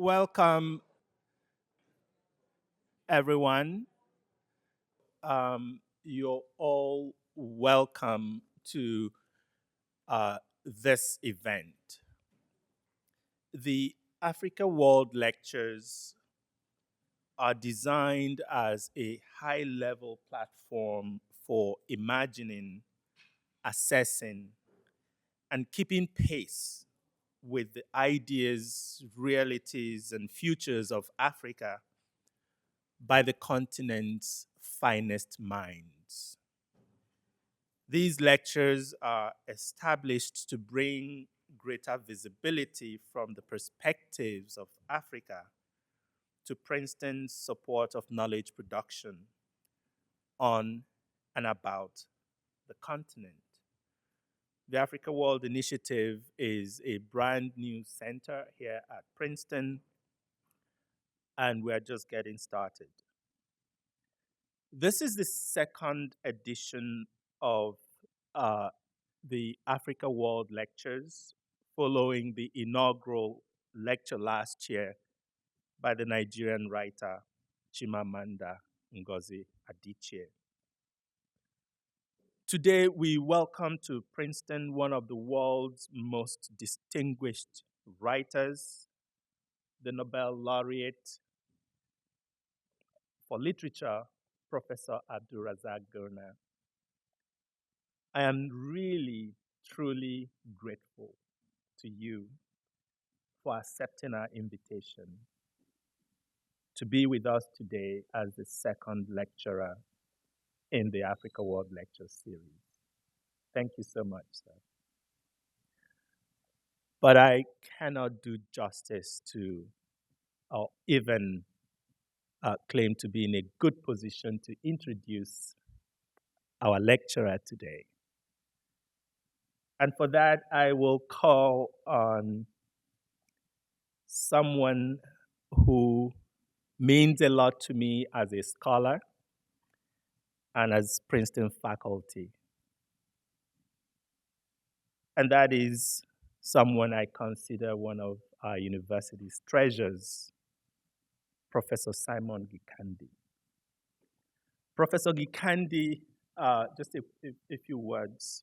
Welcome, everyone. You're all welcome to this event. The Africa World Lectures are designed as a high level platform for imagining, assessing, and keeping pace with the ideas, realities, and futures of Africa by the continent's finest minds. These lectures are established to bring greater visibility from the perspectives of Africa to Princeton's support of knowledge production on and about the continent. The Africa World Initiative is a brand new center here at Princeton, and we're just getting started. This is the second edition of the Africa World Lectures, following the inaugural lecture last year by the Nigerian writer Chimamanda Ngozi Adichie. Today, we welcome to Princeton one of the world's most distinguished writers, the Nobel laureate for literature, Professor Abdulrazak Gurnah. I am really, truly grateful to you for accepting our invitation to be with us today as the second lecturer in the Africa World Lecture Series. Thank you so much, sir. But I cannot do justice to, or even claim to be in a good position to introduce our lecturer today. And for that, I will call on someone who means a lot to me as a scholar and as Princeton faculty. And that is someone I consider one of our university's treasures, Professor Simon Gikandi. Professor Gikandi, just a few words,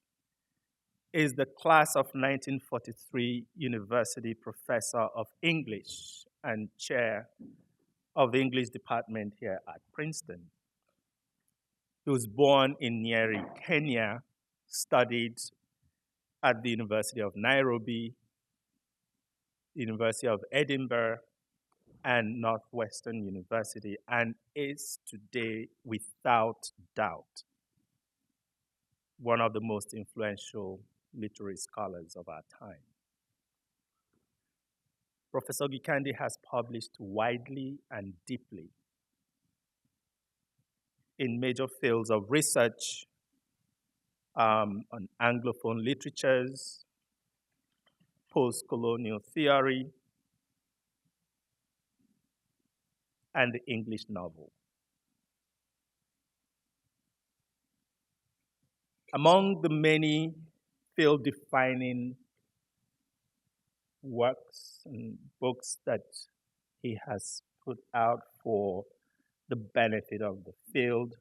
is the class of 1943 university professor of English and chair of the English department here at Princeton. He was born in Nyeri, Kenya, studied at the University of Nairobi, the University of Edinburgh, and Northwestern University, and is today, without doubt, one of the most influential literary scholars of our time. Professor Gikandi has published widely and deeply in major fields of research on Anglophone literatures, post-colonial theory, and the English novel. Among the many field-defining works and books that he has put out for the benefit of the field,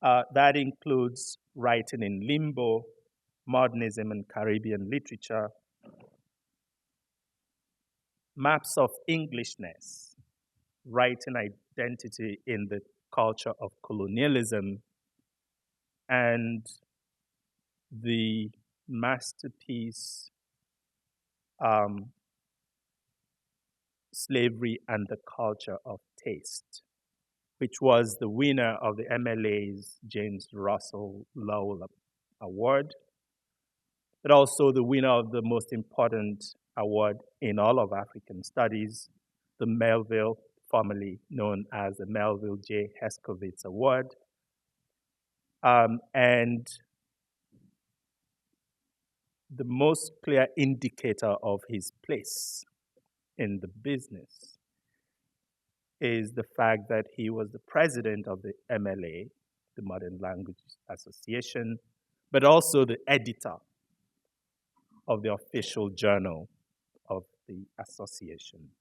that includes Writing in Limbo, Modernism and Caribbean Literature, Maps of Englishness, Writing Identity in the Culture of Colonialism, and the masterpiece, Slavery and the Culture of Taste, which was the winner of the MLA's James Russell Lowell Award, but also the winner of the most important award in all of African studies, the Melville, formerly known as the Melville J. Herskovits Award, and the most clear indicator of his place in the business is the fact that he was the president of the MLA, the Modern Language Association, but also the editor of the official journal of the association.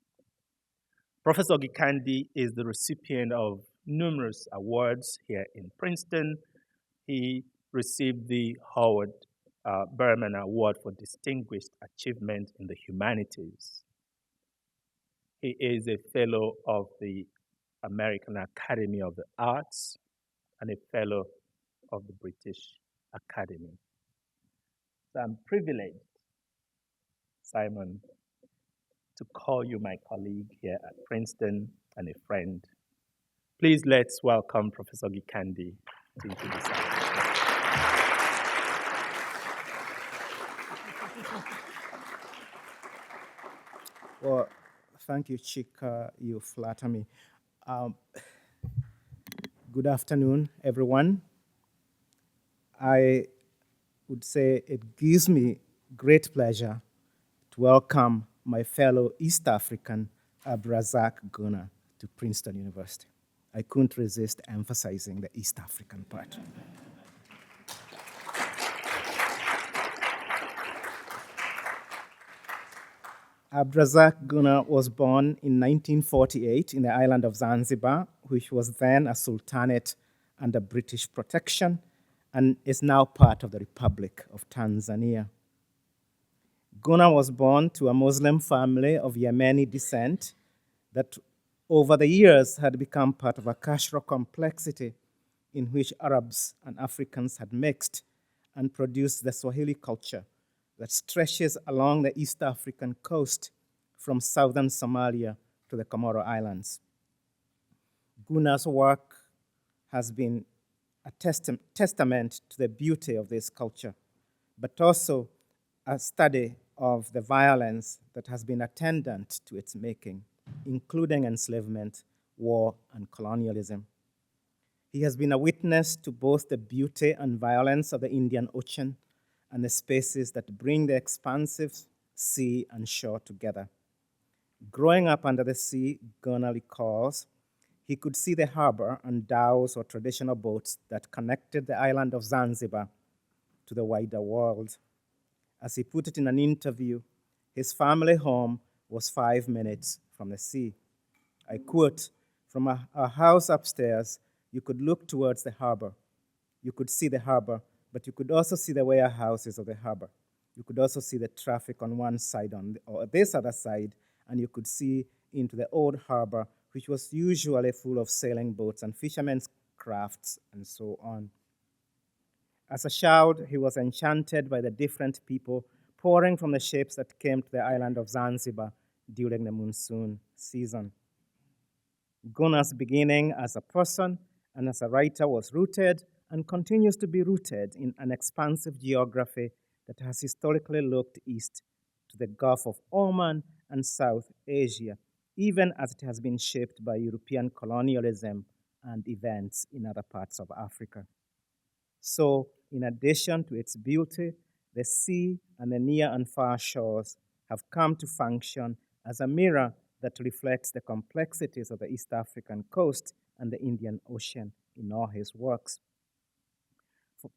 Professor Gikandi is the recipient of numerous awards here in Princeton. He received the Howard Berman Award for Distinguished Achievement in the Humanities. He is a fellow of the American Academy of the Arts and a fellow of the British Academy. So I'm privileged, Simon, to call you my colleague here at Princeton and a friend. Please let's welcome Professor Gikandi to introduce us. Well, thank you, Chika. You flatter me. Um, good afternoon, everyone. I would say it gives me great pleasure to welcome my fellow East African, Abdulrazak Gurnah, to Princeton University. I couldn't resist emphasizing the East African part. Abdulrazak Gurnah was born in 1948 in the island of Zanzibar, which was then a sultanate under British protection and is now part of the Republic of Tanzania. Gurnah was born to a Muslim family of Yemeni descent that over the years had become part of a cultural complexity in which Arabs and Africans had mixed and produced the Swahili culture that stretches along the East African coast from southern Somalia to the Comoro Islands. Gurnah's work has been a testament to the beauty of this culture, but also a study of the violence that has been attendant to its making, including enslavement, war, and colonialism. He has been a witness to both the beauty and violence of the Indian Ocean and the spaces that bring the expansive sea and shore together. Growing up under the sea, Gurnah recalls, he could see the harbor and dhows or traditional boats that connected the island of Zanzibar to the wider world. As he put it in an interview, his family home was 5 minutes from the sea. I quote, "From our house upstairs, you could look towards the harbor. You could see the harbor, but you could also see the warehouses of the harbor. You could also see the traffic on one side or this other side, and you could see into the old harbor, which was usually full of sailing boats and fishermen's crafts and so on." As a child, he was enchanted by the different people pouring from the ships that came to the island of Zanzibar during the monsoon season. Gurnah's beginning as a person and as a writer was rooted and continues to be rooted in an expansive geography that has historically looked east to the Gulf of Oman and South Asia, even as it has been shaped by European colonialism and events in other parts of Africa. So, in addition to its beauty, the sea and the near and far shores have come to function as a mirror that reflects the complexities of the East African coast and the Indian Ocean in all his works.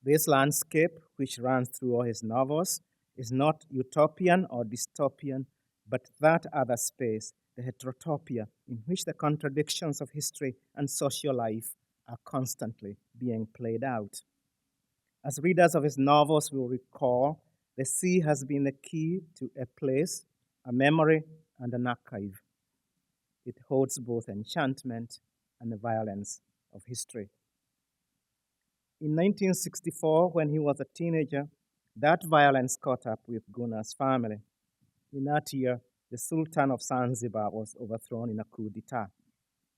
This landscape, which runs through all his novels, is not utopian or dystopian, but that other space, the heterotopia, in which the contradictions of history and social life are constantly being played out. As readers of his novels will recall, the sea has been the key to a place, a memory, and an archive. It holds both enchantment and the violence of history. In 1964, when he was a teenager, that violence caught up with Gurnah's family. In that year, the Sultan of Zanzibar was overthrown in a coup d'etat.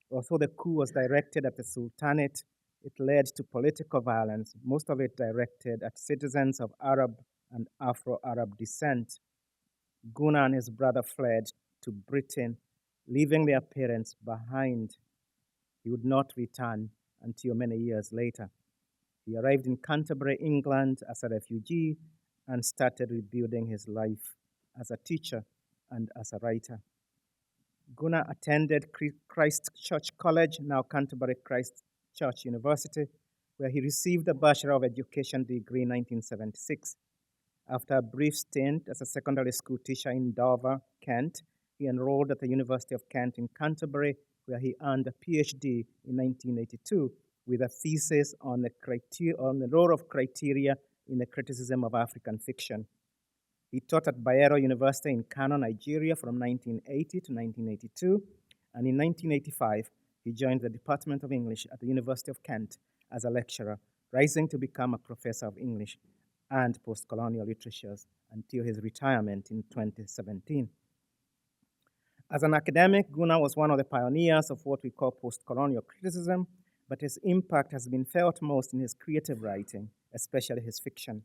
Although the coup was directed at the Sultanate, it led to political violence, most of it directed at citizens of Arab and Afro-Arab descent. Gurnah and his brother fled to Britain, leaving their parents behind. He would not return until many years later. He arrived in Canterbury, England as a refugee and started rebuilding his life as a teacher and as a writer. Gurnah attended Christ Church College, now Canterbury Christ Church University, where he received a Bachelor of Education degree in 1976. After a brief stint as a secondary school teacher in Dover, Kent, He enrolled at the University of Kent in Canterbury, where he earned a PhD in 1982 with a thesis on the role of criteria in the criticism of African fiction. He taught at Bayero University in Kano, Nigeria from 1980 to 1982, and in 1985, he joined the Department of English at the University of Kent as a lecturer, rising to become a professor of English and post-colonial literatures until his retirement in 2017. As an academic, Gurnah was one of the pioneers of what we call post-colonial criticism, but his impact has been felt most in his creative writing, especially his fiction.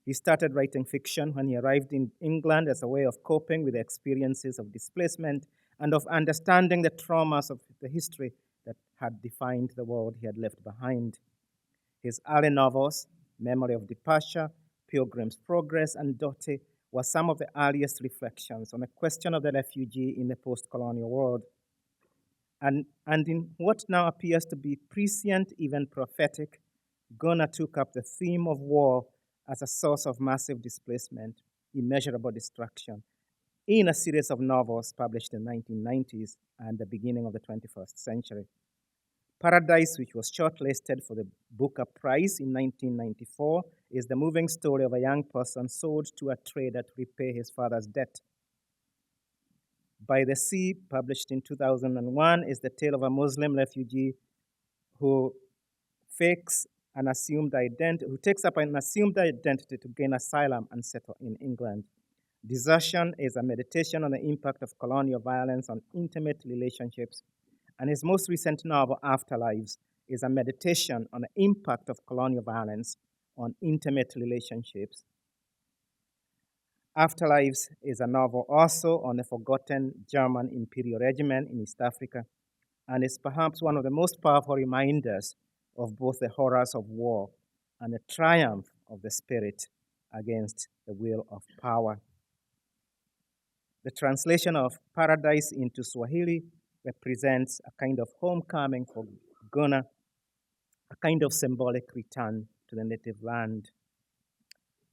He started writing fiction when he arrived in England as a way of coping with the experiences of displacement and of understanding the traumas of the history that had defined the world he had left behind. His early novels, Memory of Departure, Pilgrim's Progress, and Dottie, were some of the earliest reflections on the question of the refugee in the post-colonial world. And in what now appears to be prescient, even prophetic, Gurnah took up the theme of war as a source of massive displacement, immeasurable destruction, in a series of novels published in the 1990s and the beginning of the 21st century. Paradise, which was shortlisted for the Booker Prize in 1994, is the moving story of a young person sold to a trader to repay his father's debt. By the Sea, published in 2001, is the tale of a Muslim refugee who takes up an assumed identity to gain asylum and settle in England. Desertion is a meditation on the impact of colonial violence on intimate relationships, and his most recent novel, Afterlives, is a meditation on the impact of colonial violence on intimate relationships. Afterlives is a novel also on the forgotten German imperial regiment in East Africa, and is perhaps one of the most powerful reminders of both the horrors of war and the triumph of the spirit against the will of power. The translation of Paradise into Swahili represents a kind of homecoming for Gurnah, a kind of symbolic return to the native land.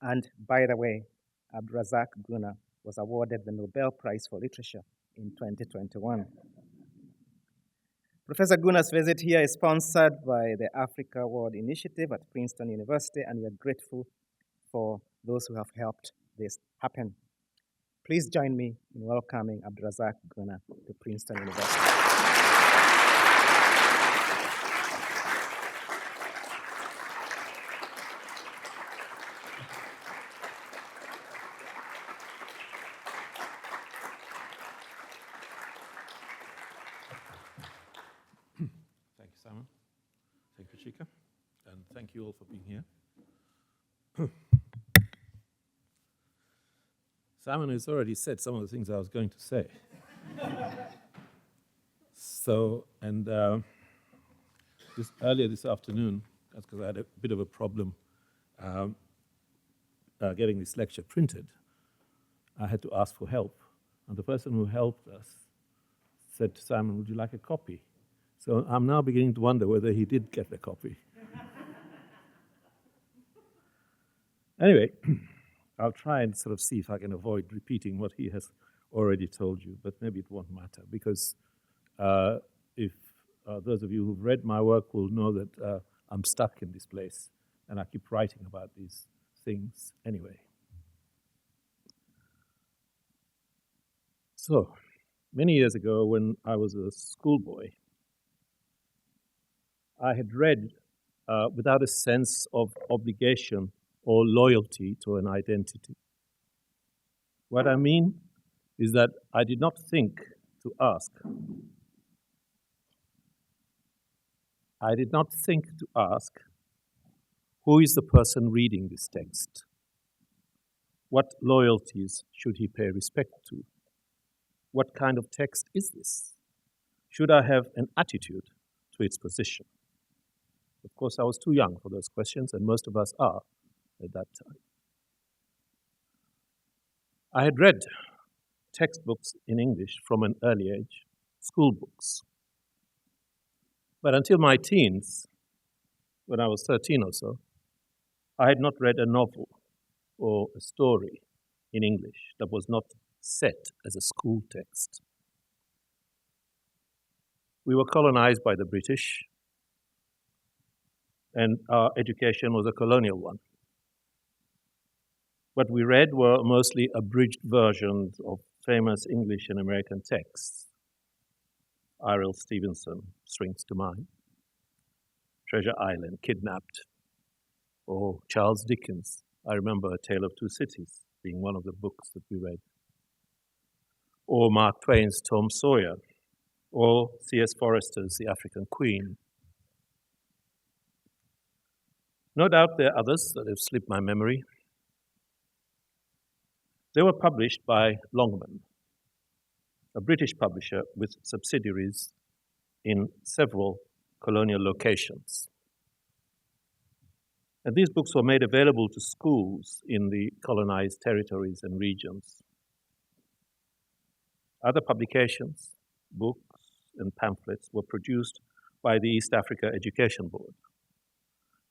And by the way, Abdulrazak Gurnah was awarded the Nobel Prize for Literature in 2021. Professor Gurnah's visit here is sponsored by the Africa World Initiative at Princeton University, and we are grateful for those who have helped this happen. Please join me in welcoming Abdulrazak Gurnah to Princeton University. Thank you, Simon. Thank you, Chika. And thank you all for being here. Simon has already said some of the things I was going to say. Earlier this afternoon, that's because I had a bit of a problem getting this lecture printed, I had to ask for help. And the person who helped us said to Simon, "Would you like a copy?" So I'm now beginning to wonder whether he did get the copy. Anyway, I'll try and sort of see if I can avoid repeating what he has already told you, but maybe it won't matter, because if those of you who've read my work will know that I'm stuck in this place, and I keep writing about these things anyway. So, many years ago, when I was a schoolboy, I had read without a sense of obligation or loyalty to an identity. What I mean is that I did not think to ask. I did not think to ask, who is the person reading this text? What loyalties should he pay respect to? What kind of text is this? Should I have an attitude to its position? Of course, I was too young for those questions, and most of us are at that time. I had read textbooks in English from an early age, school books. But until my teens, when I was 13 or so, I had not read a novel or a story in English that was not set as a school text. We were colonized by the British, and our education was a colonial one. What we read were mostly abridged versions of famous English and American texts. R.L. Stevenson springs to mind. Treasure Island, Kidnapped, or Charles Dickens. I remember A Tale of Two Cities being one of the books that we read. Or Mark Twain's Tom Sawyer, or C.S. Forester's The African Queen. No doubt there are others that have slipped my memory. They were published by Longman, a British publisher with subsidiaries in several colonial locations. And these books were made available to schools in the colonized territories and regions. Other publications, books, and pamphlets were produced by the East Africa Education Board,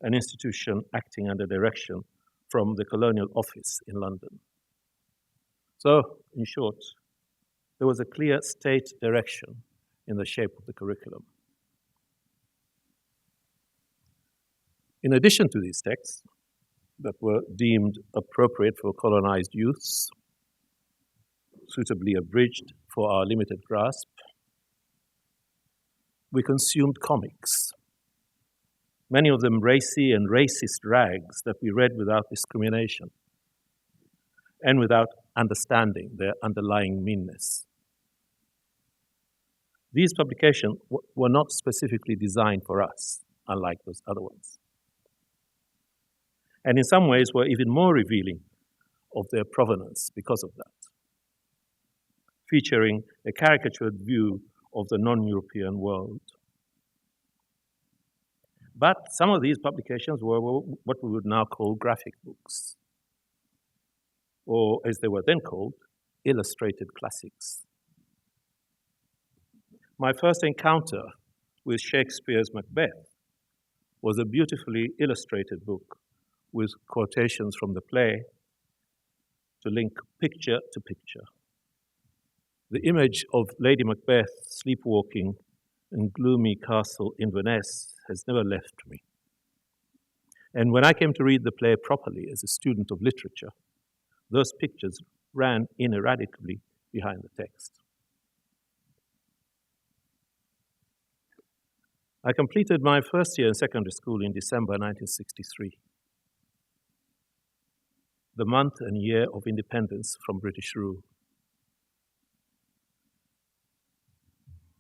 an institution acting under direction from the Colonial Office in London. So, in short, there was a clear state direction in the shape of the curriculum. In addition to these texts that were deemed appropriate for colonized youths, suitably abridged for our limited grasp, we consumed comics, many of them racy and racist rags that we read without discrimination and without understanding their underlying meanness. These publications were not specifically designed for us, unlike those other ones, and in some ways were even more revealing of their provenance because of that, featuring a caricatured view of the non-European world. But some of these publications were what we would now call graphic books, or as they were then called, illustrated classics. My first encounter with Shakespeare's Macbeth was a beautifully illustrated book with quotations from the play to link picture to picture. The image of Lady Macbeth sleepwalking in gloomy castle Inverness has never left me. And when I came to read the play properly as a student of literature, those pictures ran ineradicably behind the text. I completed my first year in secondary school in December 1963, the month and year of independence from British rule.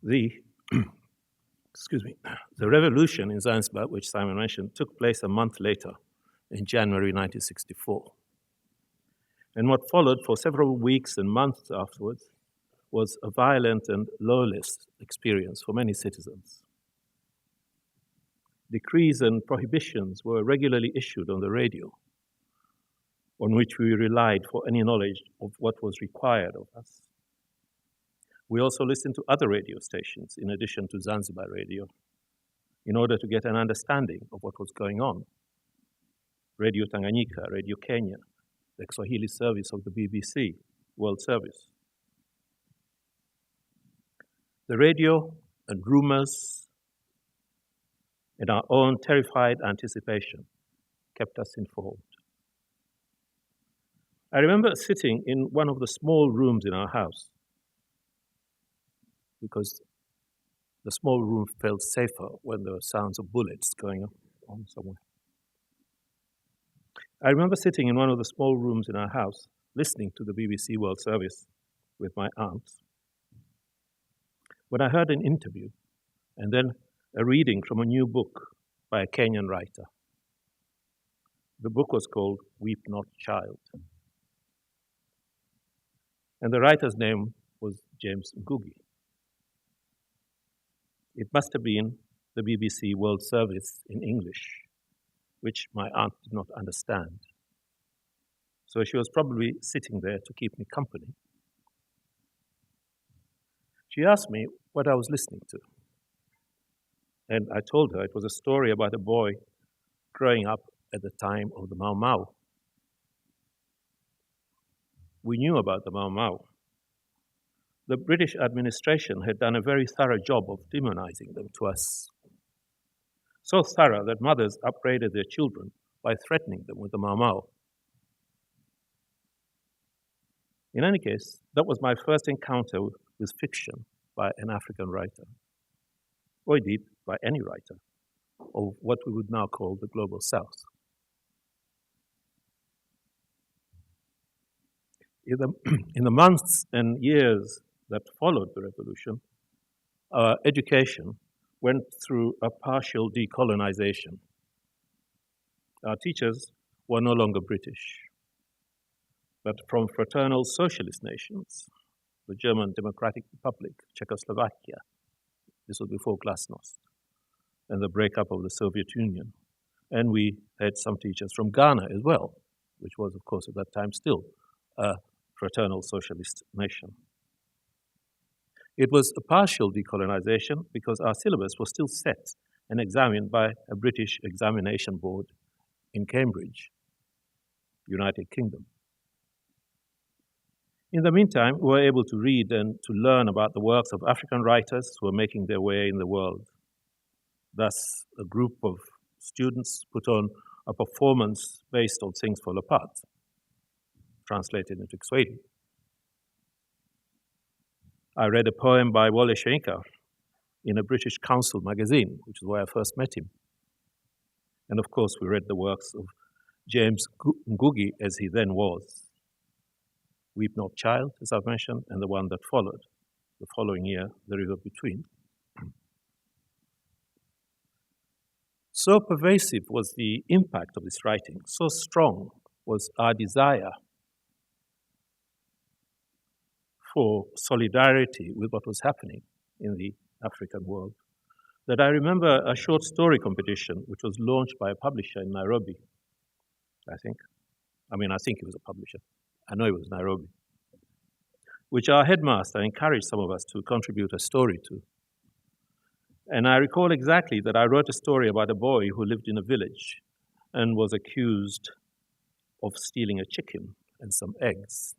The revolution in Zanzibar, which Simon mentioned, took place a month later, in January 1964. And what followed for several weeks and months afterwards was a violent and lawless experience for many citizens. Decrees and prohibitions were regularly issued on the radio, on which we relied for any knowledge of what was required of us. We also listened to other radio stations in addition to Zanzibar radio in order to get an understanding of what was going on. Radio Tanganyika, Radio Kenya, the Swahili service of the BBC, World Service. The radio and rumors and our own terrified anticipation kept us informed. I remember sitting in one of the small rooms in our house because the small room felt safer when there were sounds of bullets going on somewhere. I remember sitting in one of the small rooms in our house listening to the BBC World Service with my aunt when I heard an interview and then a reading from a new book by a Kenyan writer. The book was called Weep Not Child. And the writer's name was James Ngugi. It must have been the BBC World Service in English, which my aunt did not understand. So she was probably sitting there to keep me company. She asked me what I was listening to. And I told her it was a story about a boy growing up at the time of the Mau Mau. We knew about the Mau Mau the British administration had done a very thorough job of demonizing them to us. So thorough that mothers upbraided their children by threatening them with the Mau Mau. In any case, that was my first encounter with fiction by an African writer, or indeed by any writer, of what we would now call the Global South. In the months and years that followed the revolution, our education went through a partial decolonization. Our teachers were no longer British, but from fraternal socialist nations, the German Democratic Republic, Czechoslovakia. This was before Glasnost, and the breakup of the Soviet Union. And we had some teachers from Ghana as well, which was, of course, at that time still a fraternal socialist nation. It was a partial decolonization because our syllabus was still set and examined by a British examination board in Cambridge, United Kingdom. In the meantime, we were able to read and to learn about the works of African writers who were making their way in the world. Thus, a group of students put on a performance based on Things Fall Apart, translated into Kiswahili. I read a poem by Wole Soyinka in a British Council magazine, which is where I first met him. And of course, we read the works of James Ngugi, as he then was. Weep Not Child, as I've mentioned, and the one that followed, the following year, The River Between. So pervasive was the impact of this writing, so strong was our desire for solidarity with what was happening in the African world, that I remember a short story competition which was launched by a publisher in Nairobi, I think. I think it was a publisher. I know it was Nairobi, which our headmaster encouraged some of us to contribute a story to. And I recall exactly that I wrote a story about a boy who lived in a village and was accused of stealing a chicken and some eggs.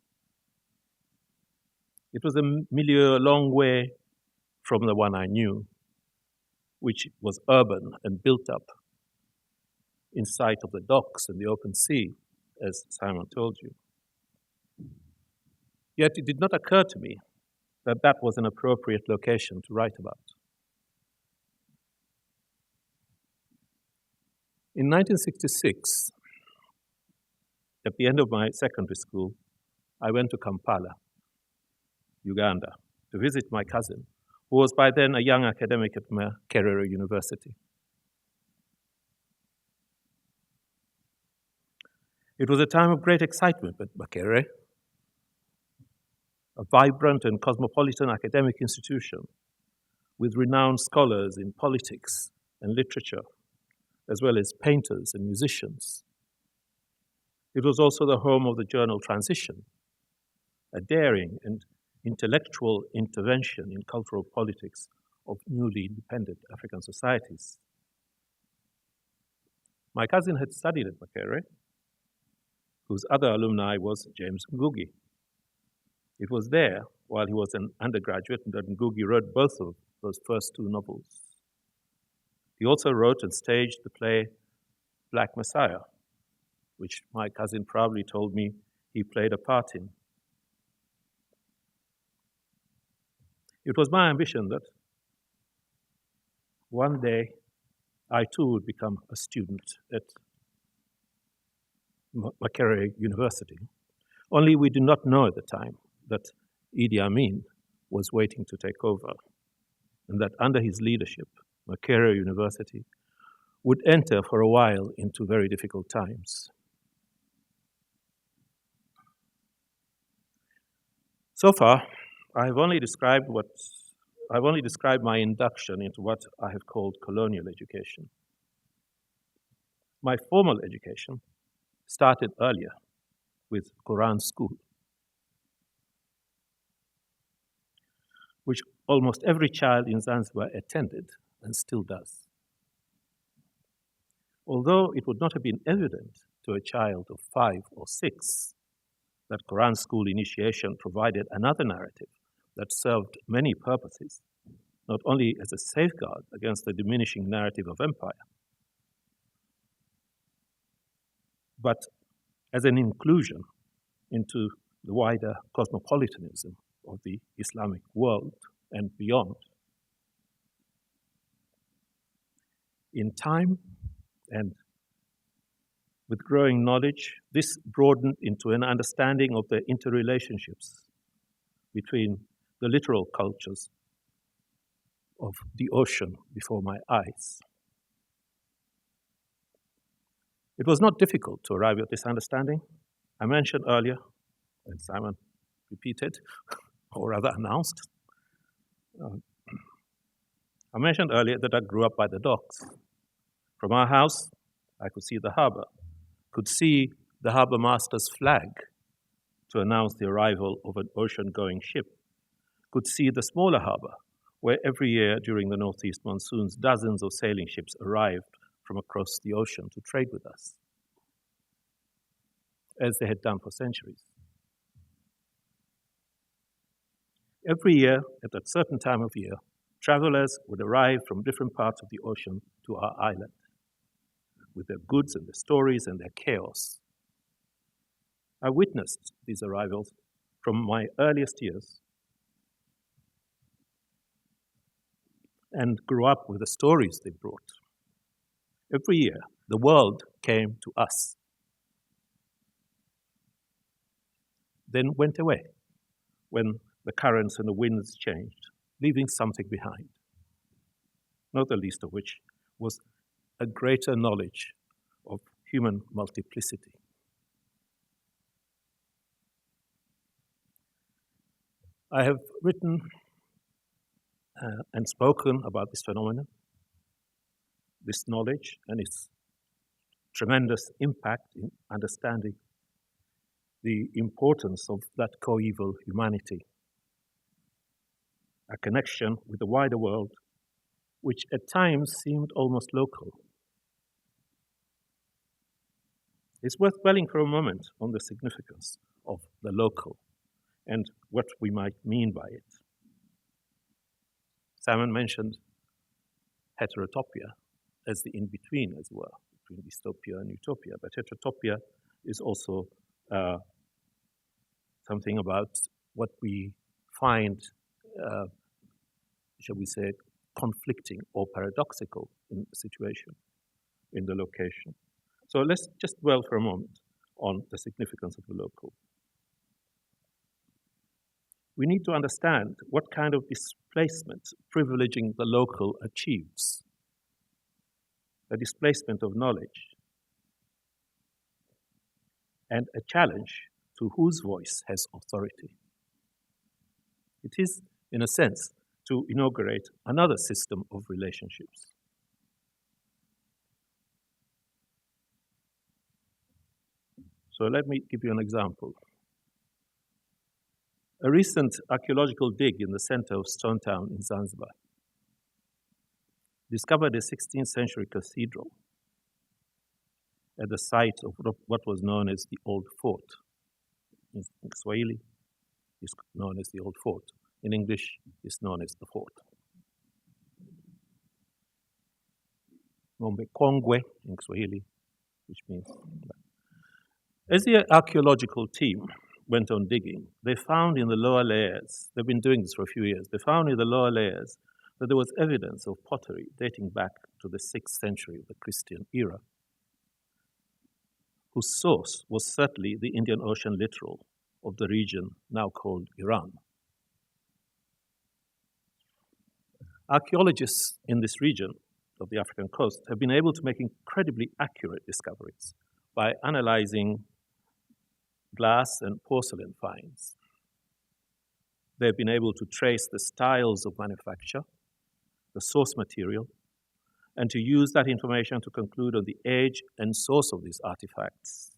It was a milieu a long way from the one I knew, which was urban and built up in sight of the docks and the open sea, as Simon told you. Yet it did not occur to me that that was an appropriate location to write about. In 1966, at the end of my secondary school, I went to Kampala, Uganda, to visit my cousin, who was by then a young academic at Makerere University. It was a time of great excitement at Makerere, a vibrant and cosmopolitan academic institution with renowned scholars in politics and literature, as well as painters and musicians. It was also the home of the journal Transition, a daring and intellectual intervention in cultural politics of newly independent African societies. My cousin had studied at Makerere, whose other alumni was James Ngugi. It was there, while he was an undergraduate, that Ngugi wrote both of those first two novels. He also wrote and staged the play Black Messiah, which my cousin proudly told me he played a part in. It was my ambition that one day I too would become a student at Makerere University. Only we did not know at the time that Idi Amin was waiting to take over, and that under his leadership, Makerere University would enter for a while into very difficult times. So far, I've only described my induction into what I have called colonial education. My formal education started earlier with Quran school, which almost every child in Zanzibar attended and still does. Although it would not have been evident to a child of 5 or 6 that Quran school initiation provided another narrative that served many purposes, not only as a safeguard against the diminishing narrative of empire, but as an inclusion into the wider cosmopolitanism of the Islamic world and beyond. In time and with growing knowledge, this broadened into an understanding of the interrelationships between the literal cultures of the ocean before my eyes. It was not difficult to arrive at this understanding. I mentioned earlier, and Simon repeated, or rather announced, I mentioned earlier that I grew up by the docks. From our house, I could see the harbor, could see the harbor master's flag to announce the arrival of an ocean-going ship, could see the smaller harbor, where every year during the northeast monsoons, dozens of sailing ships arrived from across the ocean to trade with us, as they had done for centuries. Every year, at a certain time of year, travelers would arrive from different parts of the ocean to our island, with their goods and their stories and their chaos. I witnessed these arrivals from my earliest years and grew up with the stories they brought. Every year, the world came to us, then went away when the currents and the winds changed, leaving something behind, not the least of which was a greater knowledge of human multiplicity. I have written and spoken about this phenomenon, this knowledge, and its tremendous impact in understanding the importance of that coeval humanity, a connection with the wider world, which at times seemed almost local. It's worth dwelling for a moment on the significance of the local and what we might mean by it. Simon mentioned heterotopia as the in-between, as well, between dystopia and utopia. But heterotopia is also something about what we find, shall we say, conflicting or paradoxical in the situation, in the location. So let's just dwell for a moment on the significance of the local. We need to understand what kind of displacement privileging the local achieves. A displacement of knowledge and a challenge to whose voice has authority. It is, in a sense, to inaugurate another system of relationships. So let me give you an example. A recent archaeological dig in the center of Stone Town in Zanzibar discovered a 16th century cathedral at the site of what was known as the Old Fort. In Swahili, it's known as the Old Fort. In English, it's known as the Fort. Ng'ombe Kongwe in Swahili, which means that. As the archaeological team went on digging, they found in the lower layers, they've been doing this for a few years, they found in the lower layers that there was evidence of pottery dating back to the 6th century of the Christian era, whose source was certainly the Indian Ocean littoral of the region now called Iran. Archaeologists in this region of the African coast have been able to make incredibly accurate discoveries by analyzing glass and porcelain finds. They've been able to trace the styles of manufacture, the source material, and to use that information to conclude on the age and source of these artifacts.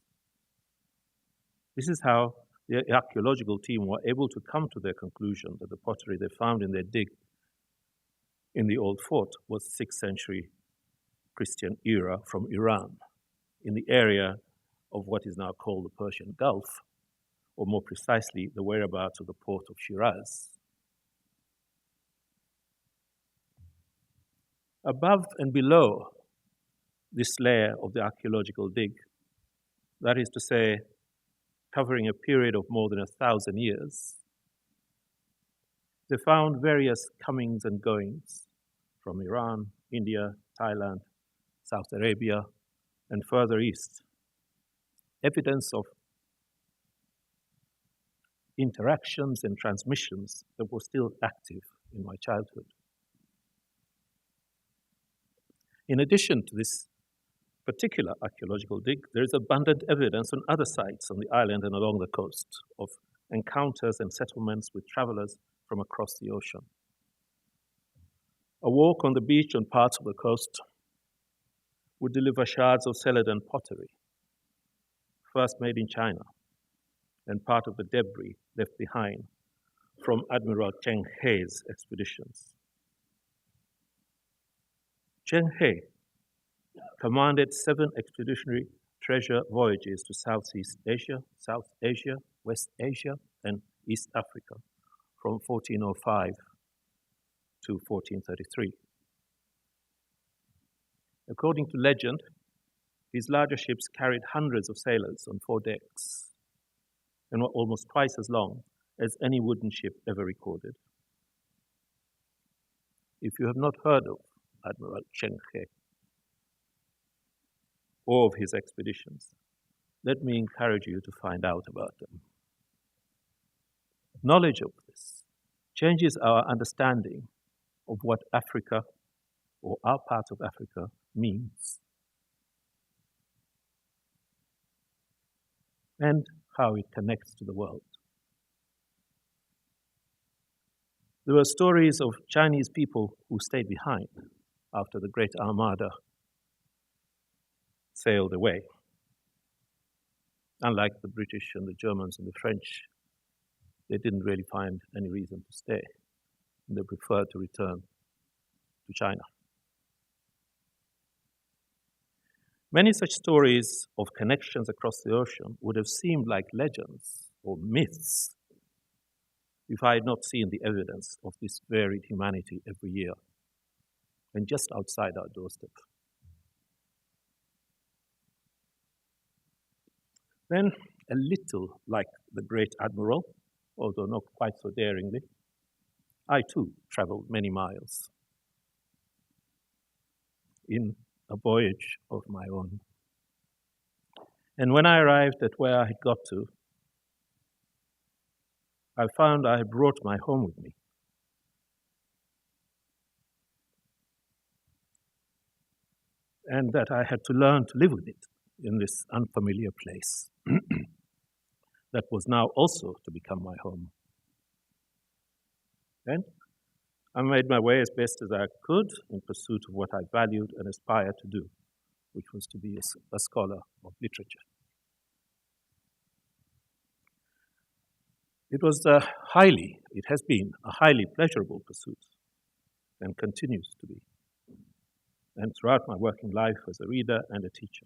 This is how the archaeological team were able to come to their conclusion that the pottery they found in their dig in the Old Fort was 6th century Christian era from Iran, in the area of what is now called the Persian Gulf, or more precisely, the whereabouts of the port of Shiraz. Above and below this layer of the archaeological dig, that is to say, covering a period of more than 1,000 years, they found various comings and goings from Iran, India, Thailand, South Arabia, and further east. Evidence of interactions and transmissions that were still active in my childhood. In addition to this particular archaeological dig, there is abundant evidence on other sites on the island and along the coast of encounters and settlements with travelers from across the ocean. A walk on the beach on parts of the coast would deliver shards of Celadon pottery, first made in China, and part of the debris left behind from Admiral Cheng He's expeditions. Cheng He commanded 7 expeditionary treasure voyages to Southeast Asia, South Asia, West Asia, and East Africa from 1405 to 1433. According to legend, his larger ships carried hundreds of sailors on 4 decks and were almost twice as long as any wooden ship ever recorded. If you have not heard of Admiral Cheng He or of his expeditions, let me encourage you to find out about them. Knowledge of this changes our understanding of what Africa, or our part of Africa, means, and how it connects to the world. There were stories of Chinese people who stayed behind after the Great Armada sailed away. Unlike the British and the Germans and the French, they didn't really find any reason to stay. They preferred to return to China. Many such stories of connections across the ocean would have seemed like legends or myths if I had not seen the evidence of this varied humanity every year and just outside our doorstep. Then, a little like the great admiral, although not quite so daringly, I too traveled many miles in a voyage of my own. And when I arrived at where I had got to, I found I had brought my home with me. And that I had to learn to live with it in this unfamiliar place that was now also to become my home. And I made my way as best as I could in pursuit of what I valued and aspired to do, which was to be a scholar of literature. It has been a highly pleasurable pursuit and continues to be, and throughout my working life as a reader and a teacher.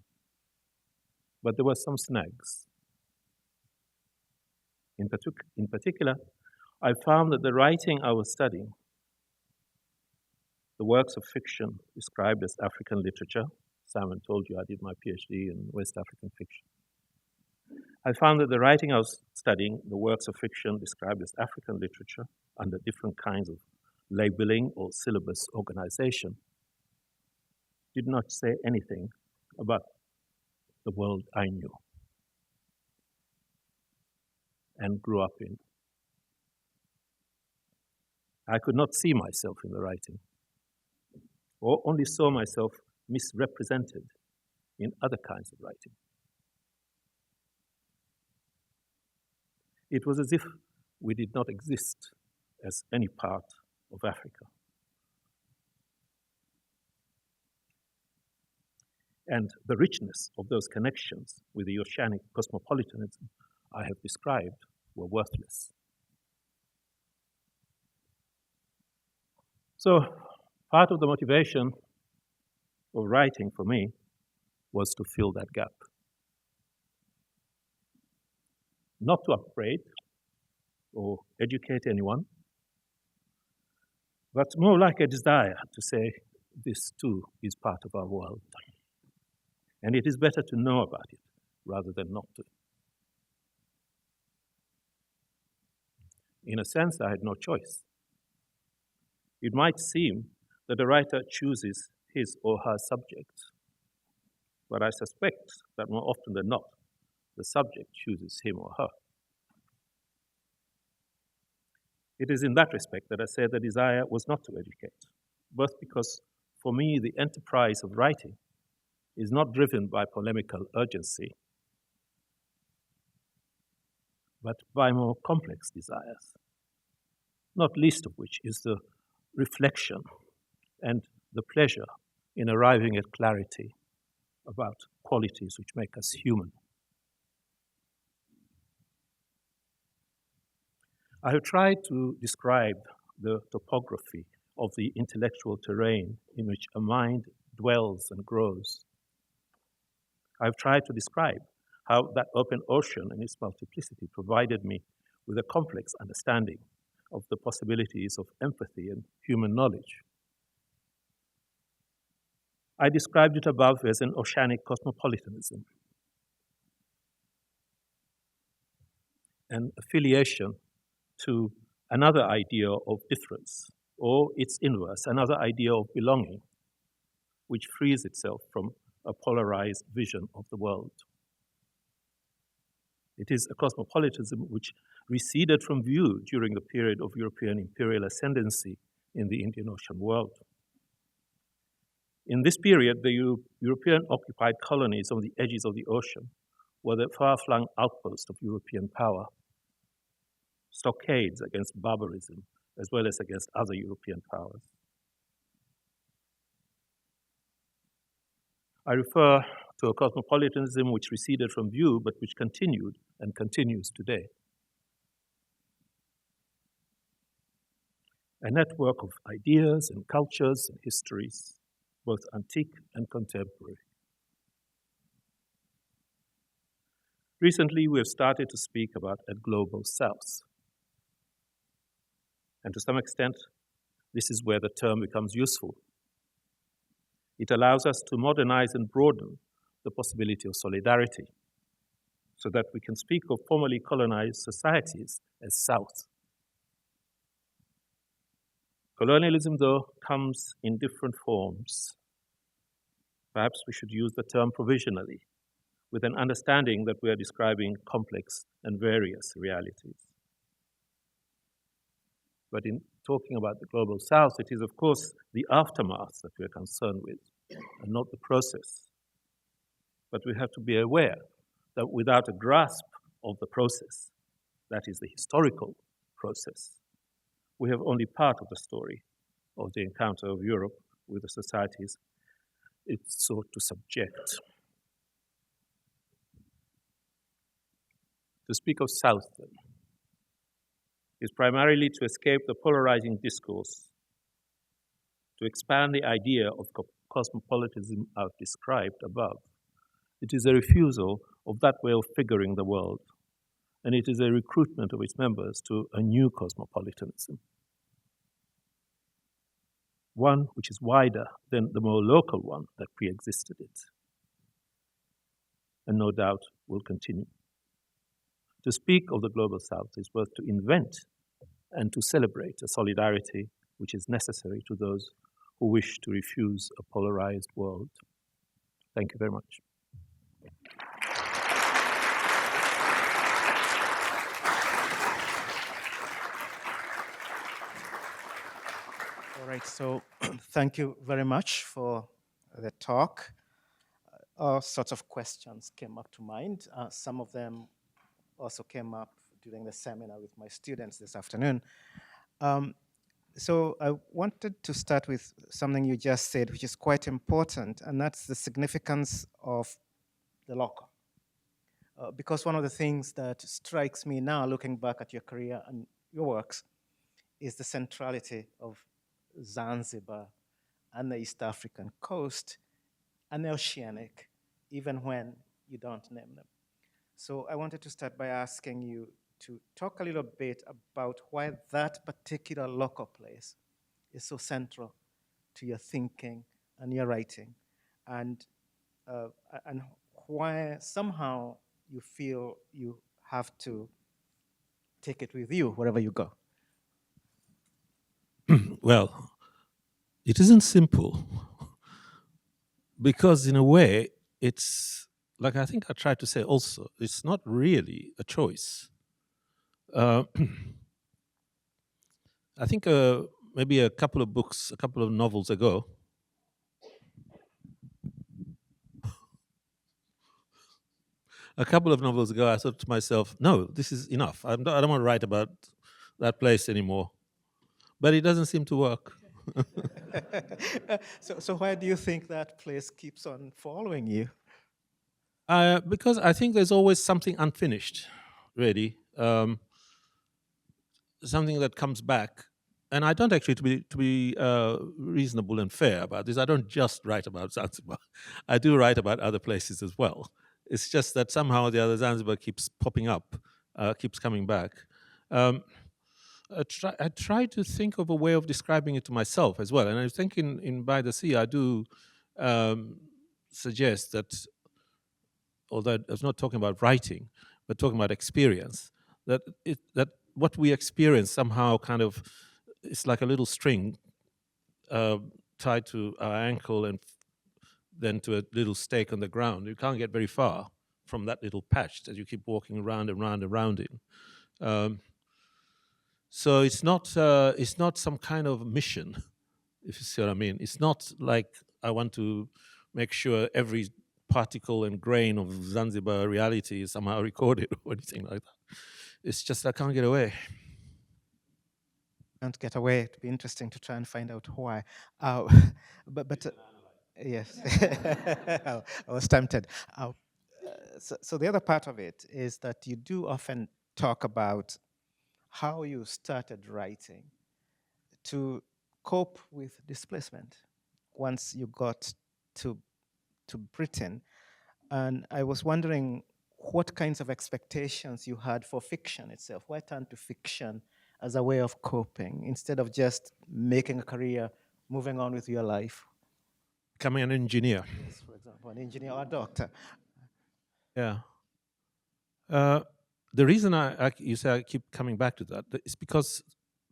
But there were some snags. In particular, I found that the writing I was studying, the works of fiction described as African literature, Simon told you I did my PhD in West African fiction. I found that the writing I was studying, the works of fiction described as African literature under different kinds of labeling or syllabus organization, did not say anything about the world I knew and grew up in. I could not see myself in the writing, or only saw myself misrepresented in other kinds of writing. It was as if we did not exist as any part of Africa. And the richness of those connections with the oceanic cosmopolitanism I have described were worthless. So part of the motivation of writing for me was to fill that gap. Not to upbraid or educate anyone, but more like a desire to say, this too is part of our world. And it is better to know about it rather than not to. In a sense, I had no choice. It might seem that a writer chooses his or her subject, but I suspect that more often than not, the subject chooses him or her. It is in that respect that I say the desire was not to educate, both because for me the enterprise of writing is not driven by polemical urgency, but by more complex desires, not least of which is the reflection and the pleasure in arriving at clarity about qualities which make us human. I have tried to describe the topography of the intellectual terrain in which a mind dwells and grows. I've tried to describe how that open ocean and its multiplicity provided me with a complex understanding of the possibilities of empathy and human knowledge. I described it above as an oceanic cosmopolitanism, an affiliation to another idea of difference, or its inverse, another idea of belonging, which frees itself from a polarized vision of the world. It is a cosmopolitanism which receded from view during the period of European imperial ascendancy in the Indian Ocean world. In this period, the European-occupied colonies on the edges of the ocean were the far-flung outpost of European power, stockades against barbarism, as well as against other European powers. I refer to a cosmopolitanism which receded from view, but which continued and continues today. A network of ideas and cultures and histories, both antique and contemporary. Recently, we have started to speak about a global south. And to some extent, this is where the term becomes useful. It allows us to modernize and broaden the possibility of solidarity so that we can speak of formerly colonized societies as South. Colonialism, though, comes in different forms. Perhaps we should use the term provisionally, with an understanding that we are describing complex and various realities. But in talking about the global south, it is, of course, the aftermath that we are concerned with, and not the process. But we have to be aware that without a grasp of the process, that is the historical process, we have only part of the story of the encounter of Europe with the societies it sought to subject. To speak of South, then, is primarily to escape the polarizing discourse, to expand the idea of cosmopolitanism I've described above. It is a refusal of that way of figuring the world, and it is a recruitment of its members to a new cosmopolitanism, one which is wider than the more local one that pre-existed it, and no doubt will continue. To speak of the global south is both to invent and to celebrate a solidarity which is necessary to those who wish to refuse a polarized world. Thank you very much. All right, so thank you very much for the talk. All sorts of questions came up to mind. Some of them also came up during the seminar with my students this afternoon. So I wanted to start with something you just said, which is quite important, and that's the significance of the local. Because one of the things that strikes me now, looking back at your career and your works, is the centrality of Zanzibar and the East African coast and the oceanic, even when you don't name them. So I wanted to start by asking you to talk a little bit about why that particular local place is so central to your thinking and your writing, and uh, and why somehow you feel you have to take it with you wherever you go? Well, it isn't simple because, in a way, it's like I think I tried to say also, it's not really a choice. Uh, I think maybe a couple of books, a couple of novels ago, I thought to myself, no, this is enough. I don't want to write about that place anymore. But it doesn't seem to work. So why do you think that place keeps on following you? Because I think there's always something unfinished, really. Something that comes back. And I don't actually, to be reasonable and fair about this, I don't just write about Zanzibar. I do write about other places as well. It's just that somehow the other Zanzibar keeps popping up, keeps coming back. Um, I try to think of a way of describing it to myself as well. And I think in By the Sea, I do suggest that, although I was not talking about writing, but talking about experience, that what we experience somehow kind of, it's like a little string tied to our ankle and then to a little stake on the ground. You can't get very far from that little patch that you keep walking around and round and round in. So it's not some kind of mission, if you see what I mean. It's not like I want to make sure every particle and grain of Zanzibar reality is somehow recorded or anything like that. It's just I can't get away. Can't get away. It'd be interesting to try and find out why. But yes, I was tempted. So the other part of it is that you do often talk about how you started writing to cope with displacement once you got to Britain. And I was wondering what kinds of expectations you had for fiction itself. Why turn to fiction as a way of coping instead of just making a career, moving on with your life? Becoming an engineer. Yes, for example, an engineer or a doctor. Yeah. The reason you say I keep coming back to that is because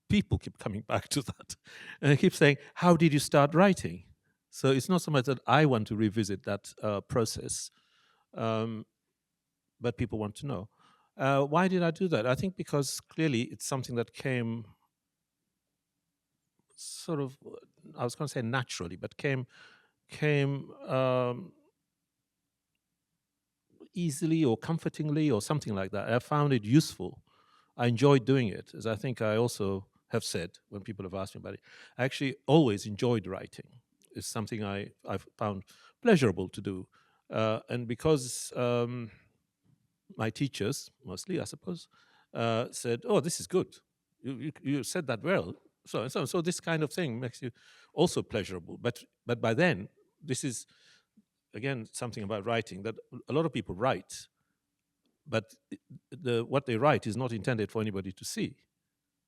people keep coming back to that. And they keep saying, how did you start writing? So it's not so much that I want to revisit that process, but people want to know. Why did I do that? I think because clearly it's something that came sort of, I was going to say naturally, but came easily or comfortingly or something like that. I found it useful. I enjoyed doing it, as I think I also have said when people have asked me about it. I actually always enjoyed writing. It's something I've found pleasurable to do. And because my teachers, mostly, I suppose, said, oh, this is good. You said that well. So this kind of thing makes you also pleasurable. But by then, this is, again, something about writing, that a lot of people write, but what they write is not intended for anybody to see.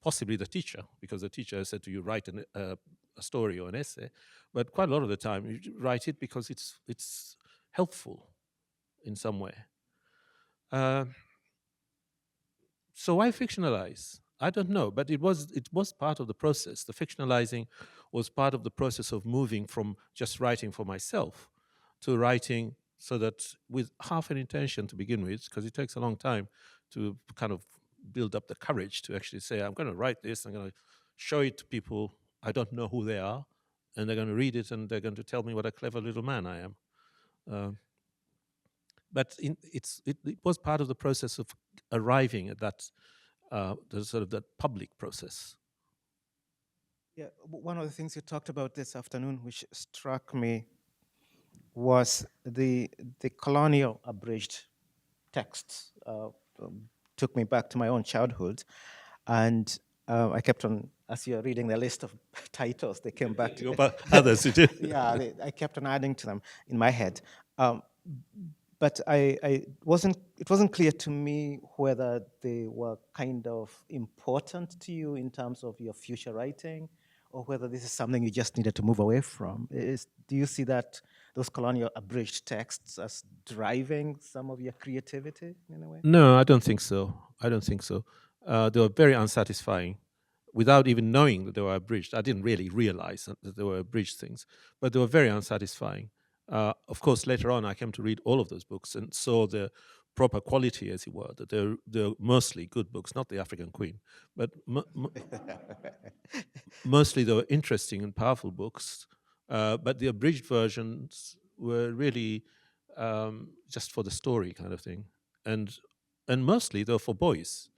Possibly the teacher, because the teacher has said to you, write a story or an essay. But quite a lot of the time, you write it because it's helpful in some way. So why fictionalize? I don't know, but it was part of the process. The fictionalizing was part of the process of moving from just writing for myself to writing so that with half an intention to begin with, because it takes a long time to kind of build up the courage to actually say, I'm going to write this, I'm going to show it to people, I don't know who they are, and they're going to read it and they're going to tell me what a clever little man I am. But it was part of the process of arriving at that, the sort of that public process. Yeah, one of the things you talked about this afternoon, which struck me, was the colonial abridged texts. Took me back to my own childhood, and I kept on, as you're reading the list of titles, they came back to others. Yeah, I kept on adding to them in my head. But it wasn't clear to me whether they were kind of important to you in terms of your future writing, or whether this is something you just needed to move away from. Do you see that those colonial abridged texts as driving some of your creativity in a way? No, I don't think so. I don't think so. They were very unsatisfying without even knowing that they were abridged. I didn't really realize that they were abridged things, but they were very unsatisfying. Of course, later on, I came to read all of those books and saw the proper quality, as it were, that they're mostly good books, not The African Queen, but mostly they were interesting and powerful books. But the abridged versions were really just for the story kind of thing. And mostly they're for boys,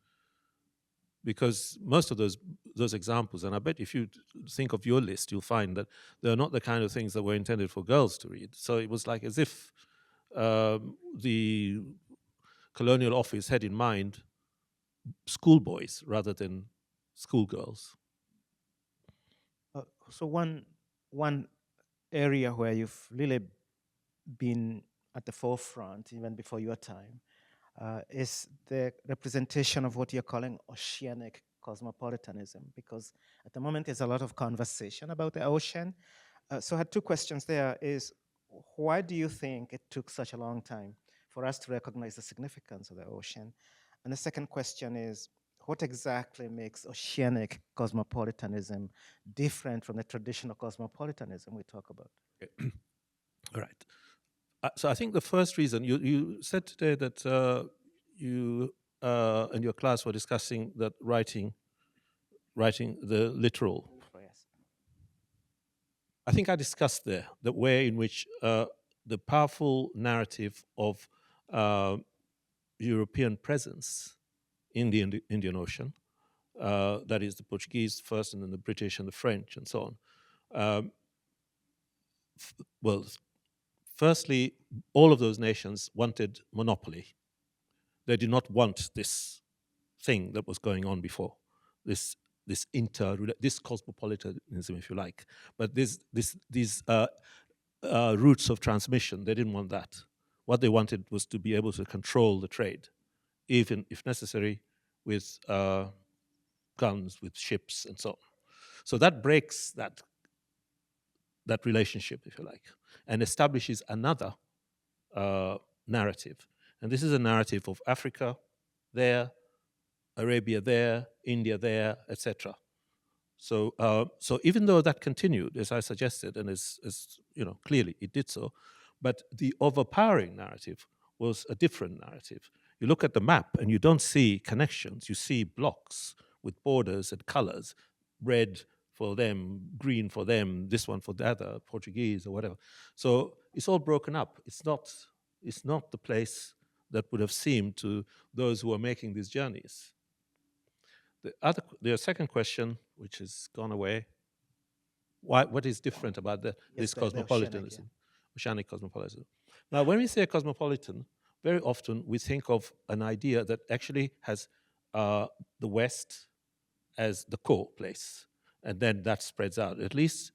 because most of those examples, and I bet if you think of your list, you'll find that they're not the kind of things that were intended for girls to read. So it was like as if the colonial office had in mind schoolboys rather than schoolgirls. So one area where you've really been at the forefront, even before your time, is the representation of what you're calling oceanic cosmopolitanism, because at the moment there's a lot of conversation about the ocean. So I had two questions there is, why do you think it took such a long time for us to recognize the significance of the ocean? And the second question is, what exactly makes oceanic cosmopolitanism different from the traditional cosmopolitanism we talk about? Okay. All right. So I think the first reason, you said today that you and your class were discussing that writing the literal. Yes. I think I discussed there the way in which the powerful narrative of European presence in the Indian Ocean, that is the Portuguese first and then the British and the French and so on. Well, firstly, all of those nations wanted monopoly. They did not want this thing that was going on before, this cosmopolitanism, if you like, but these routes of transmission. They didn't want that. What they wanted was to be able to control the trade, even if necessary, with guns, with ships, and so on. So that breaks that relationship, if you like, and establishes another narrative. And this is a narrative of Africa there, Arabia there, India there, etc. So, so even though that continued, as I suggested, and as clearly it did so, but the overpowering narrative was a different narrative. You look at the map and you don't see connections. You see blocks with borders and colors, red for them, green for them, this one for the other, Portuguese or whatever. So it's all broken up. It's not the place that would have seemed to those who are making these journeys. The second question, which has gone away, what is different about this cosmopolitanism, oceanic cosmopolitanism? Now, when we say cosmopolitan, very often we think of an idea that actually has the West as the core place, and then that spreads out. At least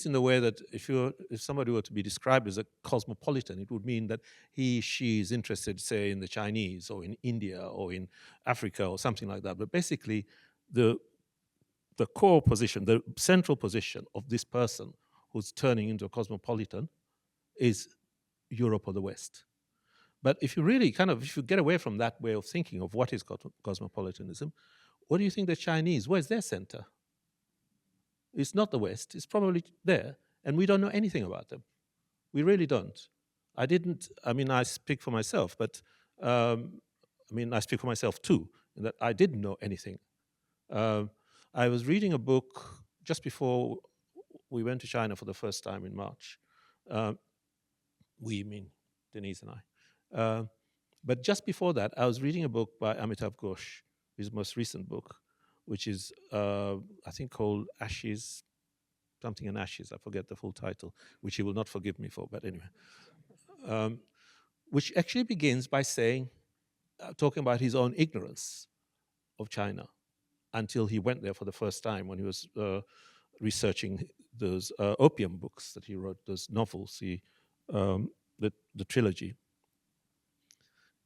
in the way that if somebody were to be described as a cosmopolitan, it would mean that she is interested, say, in the Chinese or in India or in Africa or something like that. But basically, the core position, the central position of this person who's turning into a cosmopolitan is Europe or the West. But if you really if you get away from that way of thinking of what is cosmopolitanism, what do you think the Chinese, where's their center? It's not the West. It's probably there. And we don't know anything about them. We really don't. I speak for myself, but I speak for myself too, in that I didn't know anything. I was reading a book just before we went to China for the first time in March. We mean Denise and I. But just before that, I was reading a book by Amitav Ghosh, his most recent book, which is, I think, called Ashes, something in Ashes. I forget the full title, which he will not forgive me for, but anyway. Which actually begins by talking about his own ignorance of China until he went there for the first time when he was researching those opium books that he wrote, those novels, the trilogy.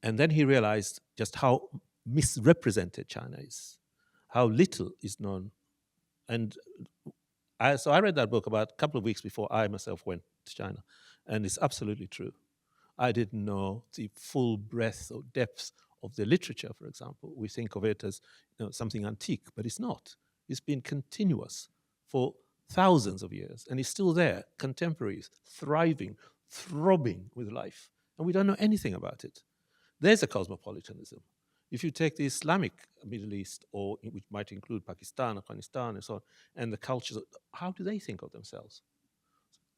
And then he realized just how misrepresented China is, how little is known. And So I read that book about a couple of weeks before I myself went to China, and it's absolutely true. I didn't know the full breadth or depth of the literature, for example. We think of it as something antique, but it's not. It's been continuous for thousands of years, and it's still there, contemporary, thriving, throbbing with life, and we don't know anything about it. There's a cosmopolitanism. If you take the Islamic Middle East, or which might include Pakistan, Afghanistan, and so on, and the cultures, how do they think of themselves?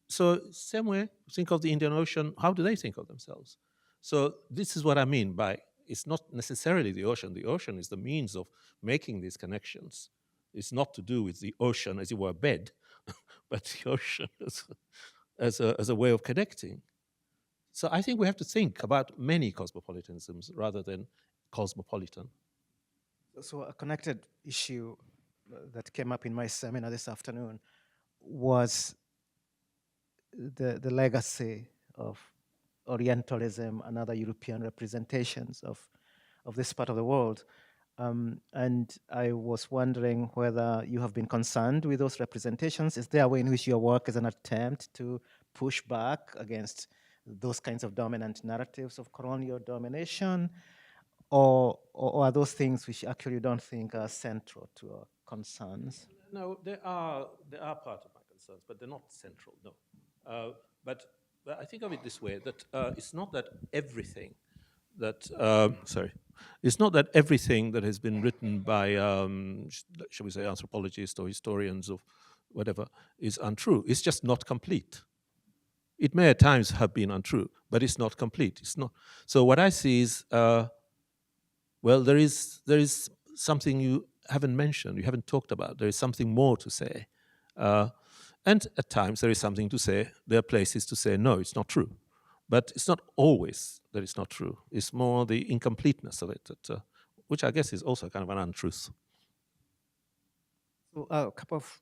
So same way, think of the Indian Ocean, how do they think of themselves? So this is what I mean by, it's not necessarily the ocean. The ocean is the means of making these connections. It's not to do with the ocean as it were a bed, but the ocean as a way of connecting. So I think we have to think about many cosmopolitanisms rather than cosmopolitan. So a connected issue that came up in my seminar this afternoon was the legacy of Orientalism and other European representations of this part of the world. And I was wondering whether you have been concerned with those representations. Is there a way in which your work is an attempt to push back against those kinds of dominant narratives of colonial domination? Or are those things which actually you don't think are central to our concerns? No, they are part of my concerns, but they're not central, no. But I think of it this way, that it's not that everything that, it's not that everything that has been written by, shall we say, anthropologists or historians or whatever, is untrue. It's just not complete. It may at times have been untrue, but it's not complete. It's not. So what I see is, well, there is something you haven't mentioned, you haven't talked about. There is something more to say. And at times there is something to say. There are places to say, no, it's not true. But it's not always that it's not true. It's more the incompleteness of it, that, which I guess is also kind of an untruth. So a couple of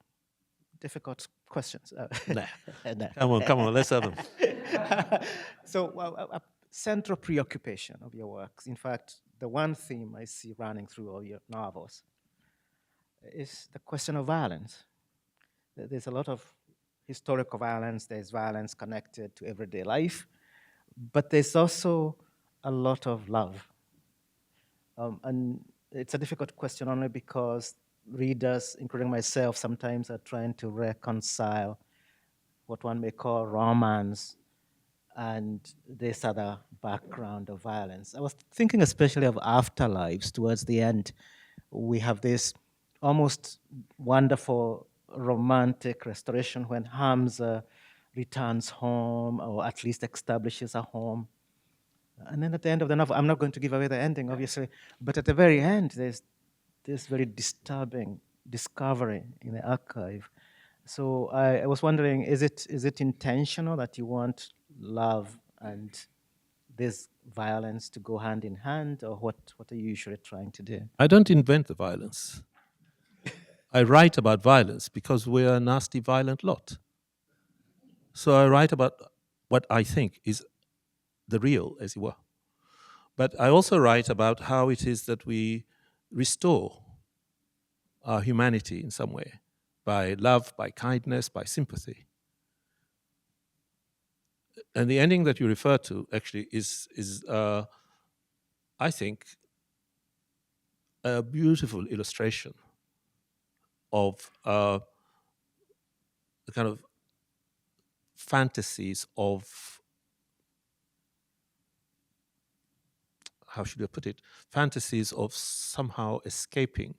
difficult questions. Nah. Come on, let's have them. So a central preoccupation of your works, in fact, the one theme I see running through all your novels, is the question of violence. There's a lot of historical violence, there's violence connected to everyday life, but there's also a lot of love. And it's a difficult question only because readers, including myself, sometimes are trying to reconcile what one may call romance and this other background of violence. I was thinking especially of Afterlives. Towards the end, we have this almost wonderful romantic restoration when Hamza returns home, or at least establishes a home. And then at the end of the novel, I'm not going to give away the ending, obviously, but at the very end, there's this very disturbing discovery in the archive. So I was wondering, is it intentional that you want love and this violence to go hand in hand, or what are you usually trying to do? I don't invent the violence. I write about violence because we're a nasty, violent lot. So I write about what I think is the real, as it were. But I also write about how it is that we restore our humanity in some way, by love, by kindness, by sympathy. And the ending that you refer to actually is I think, a beautiful illustration of the kind of fantasies of, how should I put it, fantasies of somehow escaping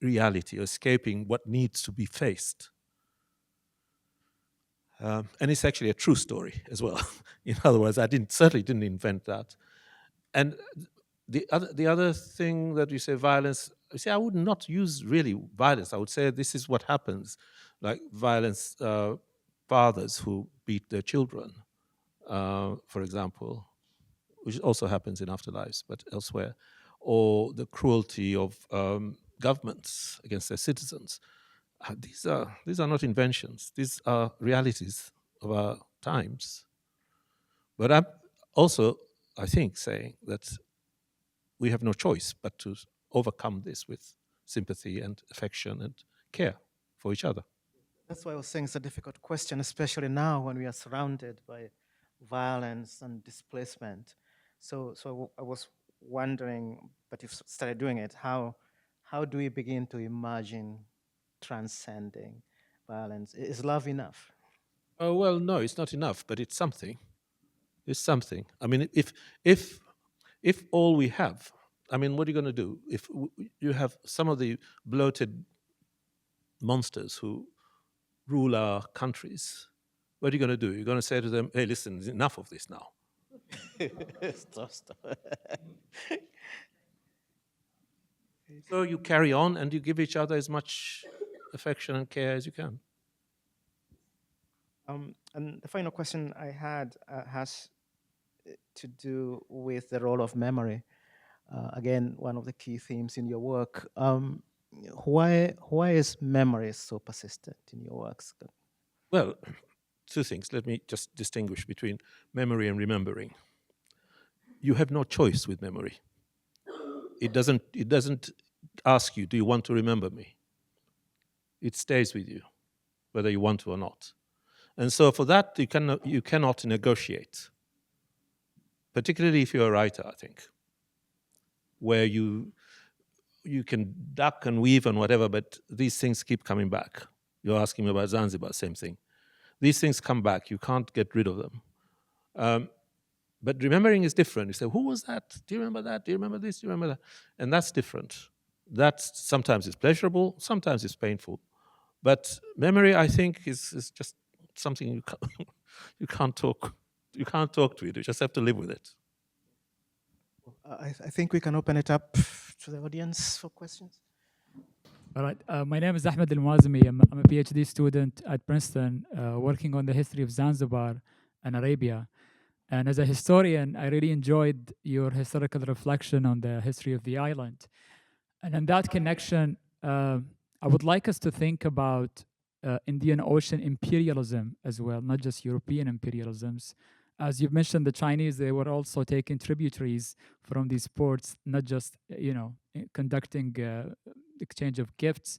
reality, or escaping what needs to be faced. And it's actually a true story as well. In other words, I certainly didn't invent that. And the other thing that you say, violence, you see, I would not use really violence. I would say this is what happens, like violence, fathers who beat their children, for example, which also happens in Afterlives, but elsewhere, or the cruelty of governments against their citizens. These are not inventions. These are realities of our times. But I'm also, I think, saying that we have no choice but to overcome this with sympathy and affection and care for each other. That's why I was saying it's a difficult question, especially now when we are surrounded by violence and displacement. So I was wondering, but you've started doing it, how do we begin to imagine transcending violence? Is love enough? Oh well, no, it's not enough, but it's something. It's something. I mean, if all we have, I mean, what are you going to do if you have some of the bloated monsters who rule our countries? What are you going to do? You're going to say to them, "Hey, listen, enough of this now." Stop. So you carry on and you give each other as much affection and care as you can. And the final question I had has to do with the role of memory. Again, one of the key themes in your work. Why is memory so persistent in your works? Well, two things. Let me just distinguish between memory and remembering. You have no choice with memory. It doesn't ask you, do you want to remember me? It stays with you, whether you want to or not. And so for that, you cannot negotiate, particularly if you're a writer, I think, where you can duck and weave and whatever, but these things keep coming back. You're asking me about Zanzibar, same thing. These things come back. You can't get rid of them. But remembering is different. You say, who was that? Do you remember that? Do you remember this? Do you remember that? And that's different. That sometimes is pleasurable, sometimes it's painful. But memory, I think, is just something you can't talk to it. You just have to live with it. I think we can open it up to the audience for questions. All right. My name is Ahmed Al-Muazimi. I'm a PhD student at Princeton, working on the history of Zanzibar and Arabia. And as a historian, I really enjoyed your historical reflection on the history of the island. And in that connection, I would like us to think about Indian Ocean imperialism as well, not just European imperialisms. As you've mentioned, the Chinese, they were also taking tributaries from these ports, not just, conducting exchange of gifts,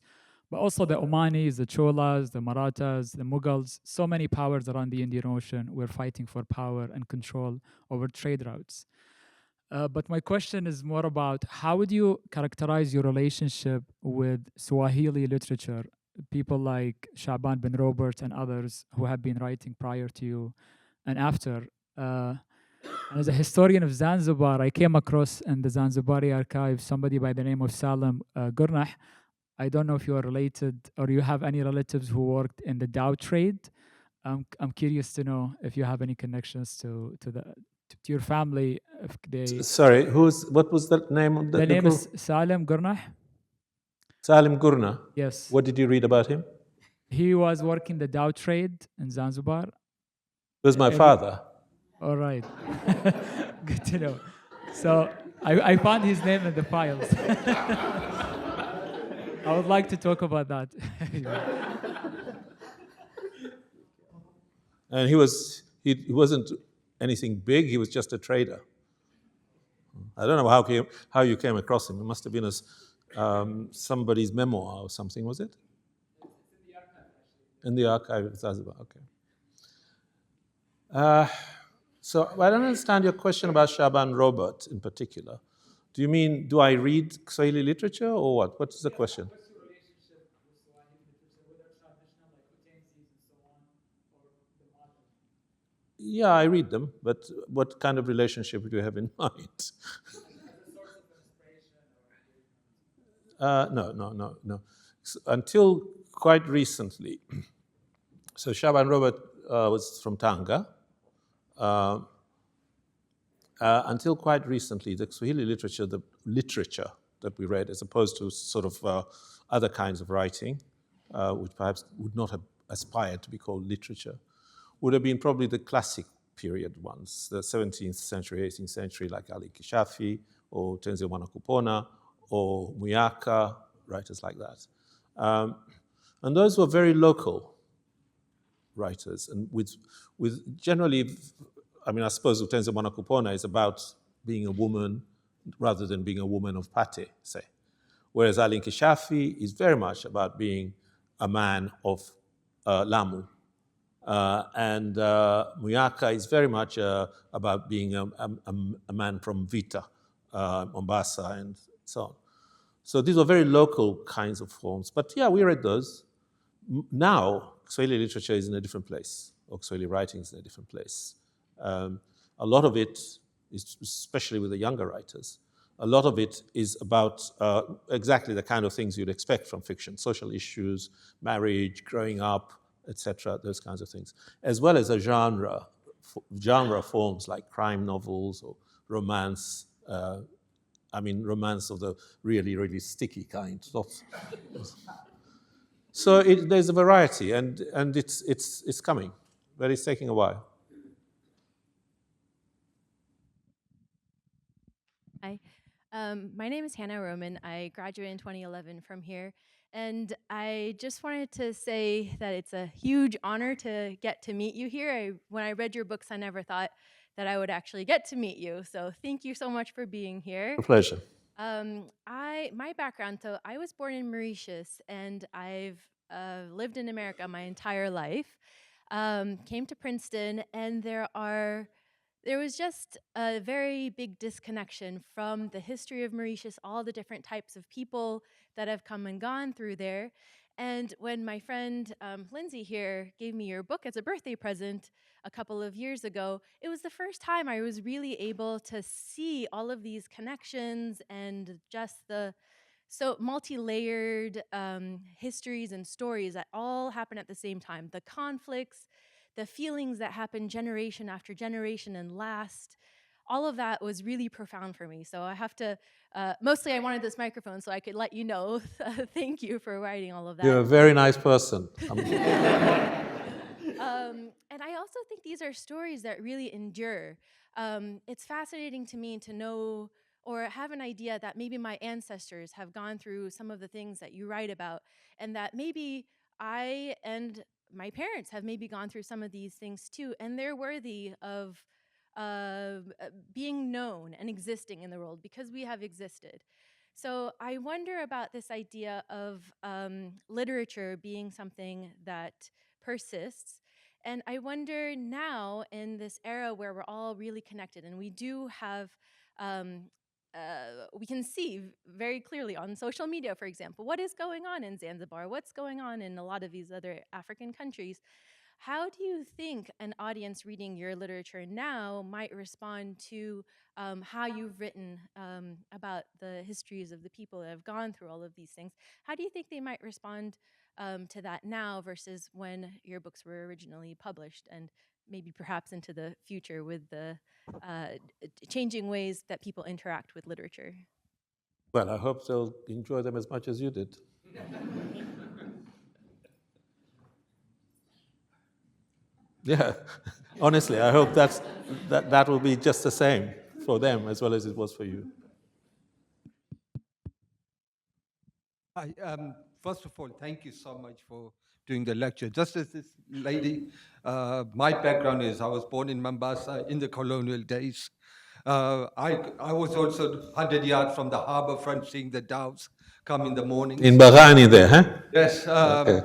but also the Omanis, the Cholas, the Marathas, the Mughals. So many powers around the Indian Ocean were fighting for power and control over trade routes. But my question is more about how would you characterize your relationship with Swahili literature, people like Shaban bin Robert and others who have been writing prior to you and after. And as a historian of Zanzibar, I came across in the Zanzibari archive somebody by the name of Salim Gurnah. I don't know if you are related or you have any relatives who worked in the dhow trade. I'm curious to know if you have any connections to your family. If they Sorry, what was the name of the name is Salim Gurnah. Salim Gurnah. Yes. What did you read about him? He was working the dhow trade in Zanzibar. It was my father. All right. Good to know. So I found his name in the files. I would like to talk about that. And he wasn't anything big. He was just a trader. I don't know how you came across him. It must have been as somebody's memoir or something, was it? In the archive of Zanzibar, okay. So I don't understand your question about Shaban Robert in particular. Do you mean, do I read Swahili literature or what? What is the question? What's your relationship with Swahili literature, whether traditional like Utensis and so on, or the modern? Yeah, I read them, but what kind of relationship do you have in mind? As a source of inspiration No. So until quite recently, so Shaban Robert was from Tanga. Until quite recently, the Swahili literature, the literature that we read, as opposed to sort of other kinds of writing, which perhaps would not have aspired to be called literature, would have been probably the classic period ones, the 17th century, 18th century, like Ali Kishafi, or Tenzin Wanakupona, or Muyaka, writers like that. And those were very local writers, and with generally, I mean, I suppose Tenzin Wanakupona is about being a woman rather than being a woman of Pate, say. Whereas Ali Kishafi is very much about being a man of Lamu. And Muyaka is very much about being a man from Vita, Mombasa, and so on. So these are very local kinds of forms. But yeah, we read those. Now, Kiswahili literature is in a different place, or Kiswahili writing is in a different place. A lot of it is, especially with the younger writers, a lot of it is about exactly the kind of things you'd expect from fiction: social issues, marriage, growing up, etc., those kinds of things, as well as a genre forms like crime novels or romance. Romance of the really, really sticky kind. So there's a variety, and it's coming, but it's taking a while. Hi, my name is Hannah Roman. I graduated in 2011 from here. And I just wanted to say that it's a huge honor to get to meet you here. When I read your books, I never thought that I would actually get to meet you. So thank you so much for being here. A pleasure. My background, so I was born in Mauritius, and I've lived in America my entire life. Came to Princeton, and there was just a very big disconnection from the history of Mauritius, all the different types of people that have come and gone through there. And when my friend Lindsay here gave me your book as a birthday present a couple of years ago, it was the first time I was really able to see all of these connections and just the so multi-layered histories and stories that all happen at the same time. The conflicts, the feelings that happen generation after generation and last, all of that was really profound for me. So I have to, mostly I wanted this microphone so I could let you know. Thank you for writing all of that. You're a very nice person. And I also think these are stories that really endure. It's fascinating to me to know or have an idea that maybe my ancestors have gone through some of the things that you write about, and that maybe I and my parents have maybe gone through some of these things too, and they're worthy of being known and existing in the world because we have existed. So I wonder about this idea of literature being something that persists. And I wonder now, in this era where we're all really connected and we do have we can see very clearly on social media, for example, what is going on in Zanzibar, what's going on in a lot of these other African countries. How do you think an audience reading your literature now might respond to how you've written about the histories of the people that have gone through all of these things? How do you think they might respond to that now versus when your books were originally published, and maybe perhaps into the future with the changing ways that people interact with literature? Well, I hope they'll enjoy them as much as you did. Yeah, honestly, I hope that will be just the same for them as well as it was for you. Hi, first of all, thank you so much for doing the lecture. Just as this lady, my background is I was born in Mombasa in the colonial days. I was also 100 yards from the harbor front seeing the dhows come in the morning. In Bahraini there, huh? Yes,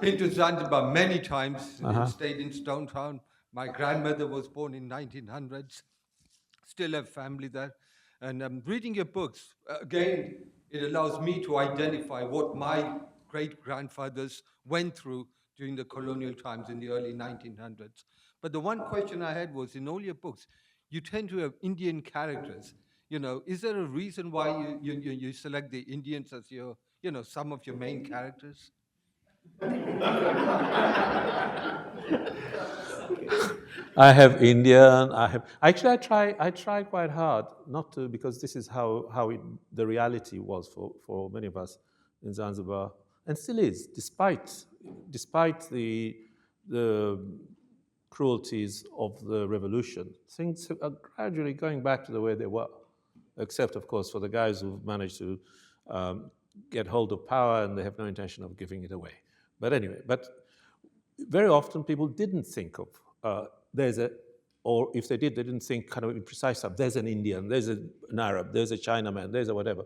been to Zanzibar many times, stayed in Stone Town. My grandmother was born in 1900s, still have family there. And reading your books, again, it allows me to identify what my great-grandfathers went through during the colonial times in the early 1900s. But the one question I had was, in all your books, you tend to have Indian characters. You know, is there a reason why you select the Indians as your, some of your main characters? I have Indian. Actually, I try quite hard not to, because this is how the reality was for many of us in Zanzibar, and still is, despite the cruelties of the revolution. Things are gradually going back to the way they were, except, of course, for the guys who've managed to get hold of power and they have no intention of giving it away. But anyway, very often people didn't think of or if they did, they didn't think kind of in precise stuff. There's an Indian, there's an Arab, there's a Chinaman, there's a whatever.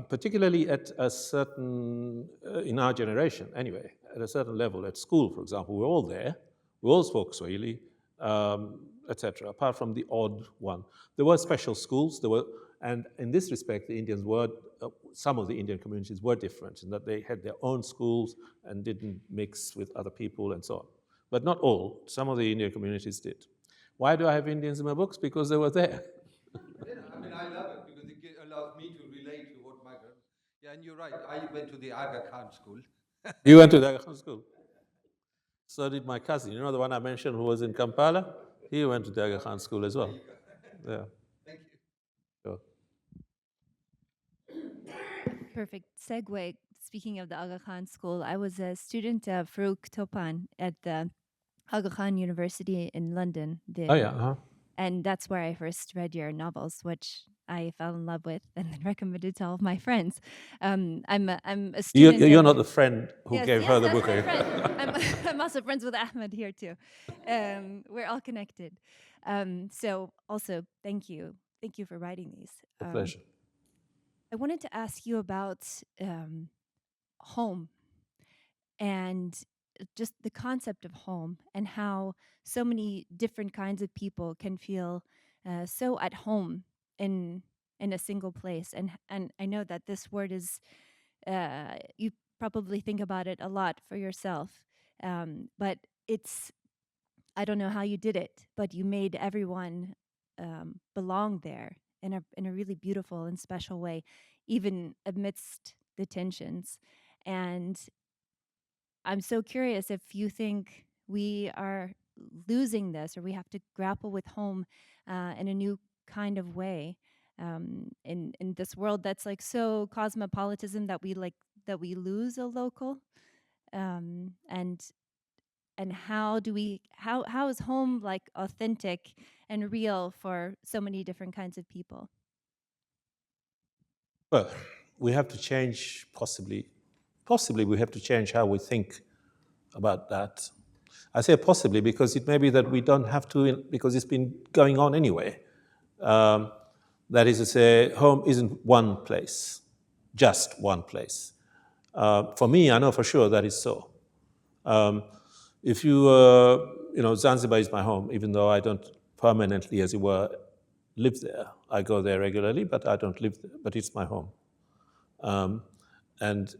Particularly at a certain, in our generation anyway, at a certain level, at school, for example, we were all there. We all spoke Swahili, etc., apart from the odd one. There were special schools, and in this respect, the Indians were, some of the Indian communities were different in that they had their own schools and didn't mix with other people and so on. But not all. Some of the Indian communities did. Why do I have Indians in my books? Because they were there. I mean, I love it because it allows me to relate to what my parents. Yeah, and you're right. I went to the Aga Khan school. You went to the Aga Khan school? So did my cousin. You know the one I mentioned who was in Kampala? He went to the Aga Khan school as well. Yeah. Thank you. Sure. Perfect segue. Speaking of the Aga Khan School, I was a student of Farooq Topan at the Aga Khan University in London. Oh, yeah. Uh-huh. And that's where I first read your novels, which I fell in love with and then recommended to all of my friends. I'm a student. You're not the friend who gave her the book. My friend. I'm also friends with Ahmed here too. We're all connected. So also, thank you. Thank you for writing these. A pleasure. I wanted to ask you about home and just the concept of home and how so many different kinds of people can feel so at home in a single place. And I know that this word is, you probably think about it a lot for yourself, but it's, I don't know how you did it, but you made everyone belong there in a really beautiful and special way, even amidst the tensions. And I'm so curious if you think we are losing this, or we have to grapple with home in a new kind of way in this world that's like so cosmopolitanism that we lose a local, and how is home like authentic and real for so many different kinds of people? Well, we have to change, possibly we have to change how we think about that. I say possibly because it may be that we don't have to, because it's been going on anyway. That is to say, home isn't one place, just one place. For me, I know for sure that is so. If Zanzibar is my home, even though I don't permanently, as it were, live there. I go there regularly, but I don't live there, but it's my home. And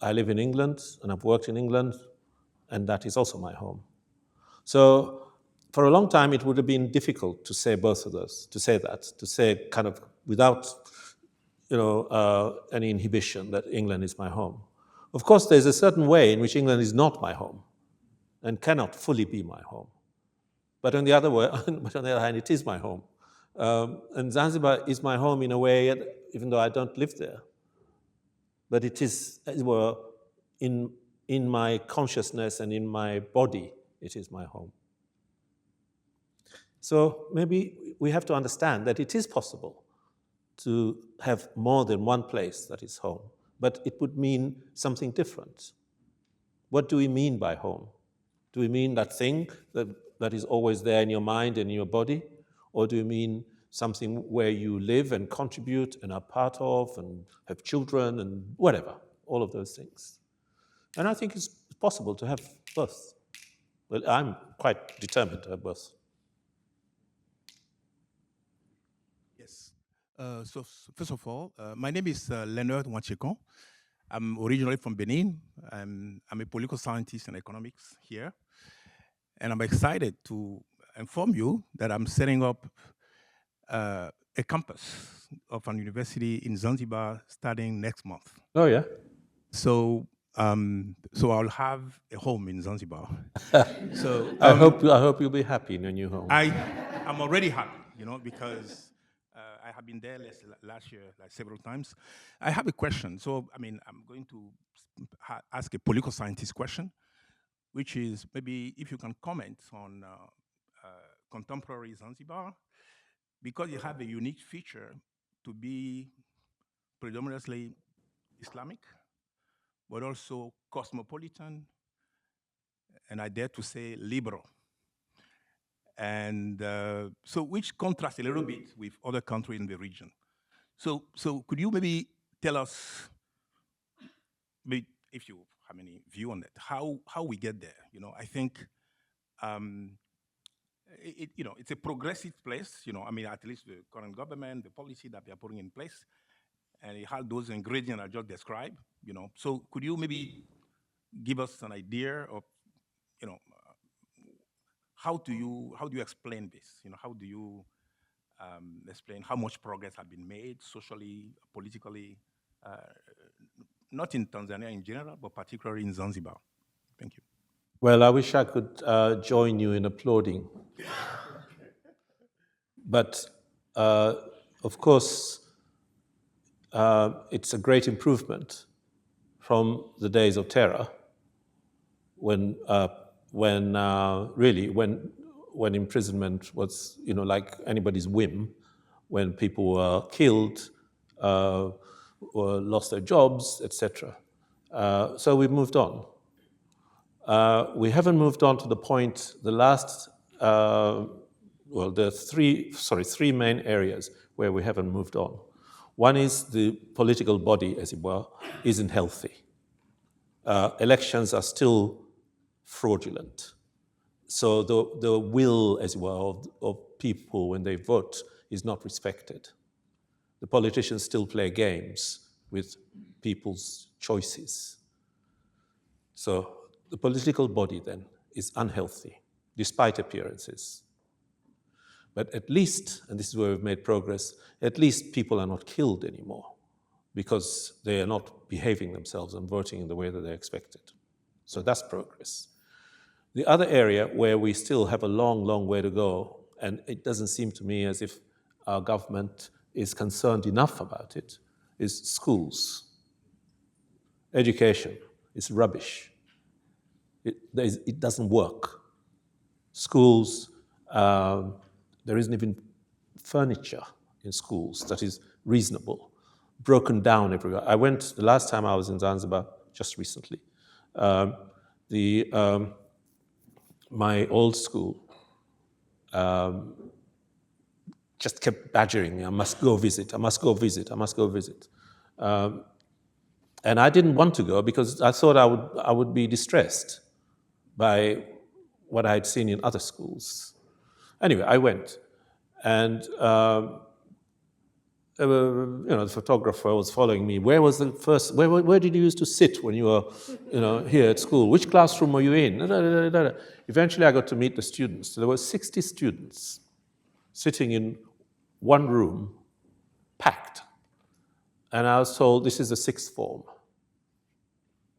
I live in England, and I've worked in England, and that is also my home. So for a long time, it would have been difficult to say both of those, to say kind of without any inhibition that England is my home. Of course, there's a certain way in which England is not my home and cannot fully be my home. But on the other hand, it is my home. And Zanzibar is my home in a way, even though I don't live there. But it is, as it were, in my consciousness and in my body, it is my home. So maybe we have to understand that it is possible to have more than one place that is home, but it would mean something different. What do we mean by home? Do we mean that thing that is always there in your mind and in your body? Or do you mean something where you live and contribute and are part of and have children and whatever, all of those things? And I think it's possible to have both. Well, I'm quite determined to have both. Yes. So first of all, my name is Leonard Wanchekon. I'm originally from Benin. I'm a political scientist in economics here. And I'm excited to inform you that I'm setting up a campus of an university in Zanzibar starting next month. Oh, yeah? So I'll have a home in Zanzibar. So I hope you'll be happy in your new home. I'm already happy, because I have been there last year like several times. I have a question. So, I'm going to ask a political scientist question, which is maybe if you can comment on contemporary Zanzibar, because you have a unique feature to be predominantly Islamic, but also cosmopolitan, and I dare to say liberal. And so which contrasts a little bit with other countries in the region. So could you maybe tell us, maybe if you have any view on that. How we get there? I think it's a progressive place. I mean, at least the current government, the policy that they are putting in place, and it had those ingredients I just described. So could you maybe give us an idea of, how do you explain this? How do you explain how much progress has been made socially, politically, not in Tanzania in general, but particularly in Zanzibar? Thank you. Well, I wish I could join you in applauding. But, of course, it's a great improvement from the days of terror when imprisonment was, like anybody's whim, when people were killed, or lost their jobs, etc. So we've moved on. We haven't moved on to the point, the three main areas where we haven't moved on. One is the political body, as it were, isn't healthy. Elections are still fraudulent. So the will, as it were, of people when they vote is not respected. The politicians still play games with people's choices. So the political body then is unhealthy, despite appearances. But at least, and this is where we've made progress, at least people are not killed anymore because they are not behaving themselves and voting in the way that they're expected. So that's progress. The other area where we still have a long, long way to go, and it doesn't seem to me as if our government is concerned enough about it, is schools. Education is rubbish. It doesn't work. Schools, there isn't even furniture in schools that is reasonable, broken down everywhere. The last time I was in Zanzibar, just recently, my old school just kept badgering me, I must go visit. And I didn't want to go because I thought I would be distressed by what I had seen in other schools. Anyway, I went, and the photographer was following me. Where did you used to sit when you were, here at school? Which classroom were you in? Eventually, I got to meet the students. There were 60 students sitting in one room, packed. And I was told this is the sixth form.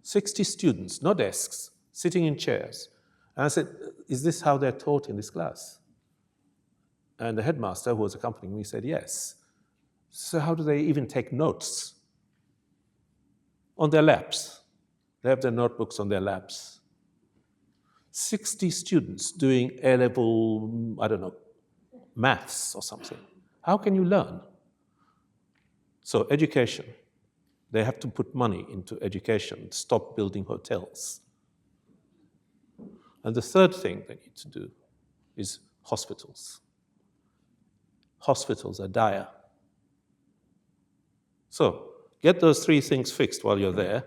60 students, no desks, sitting in chairs. And I said, is this how they're taught in this class? And the headmaster, who was accompanying me, said, yes. So how do they even take notes? On their laps. They have their notebooks on their laps. 60 students doing A-level, maths or something. How can you learn? So education. They have to put money into education, stop building hotels. And the third thing they need to do is hospitals. Hospitals are dire. So, get those three things fixed while you're there.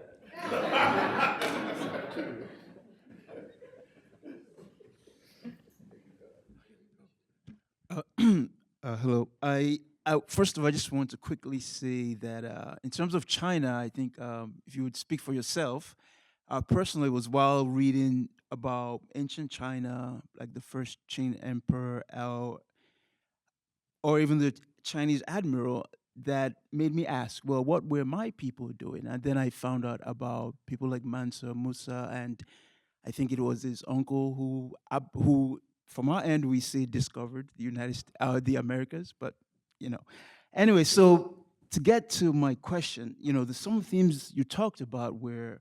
Hello. First of all, I just want to quickly say that in terms of China, I think if you would speak for yourself, personally, it was while reading about ancient China, like the first Qing emperor, or even the Chinese admiral, that made me ask, well, what were my people doing? And then I found out about people like Mansa Musa, and I think it was his uncle who from our end we say discovered the Americas, but Anyway, so to get to my question, some themes you talked about were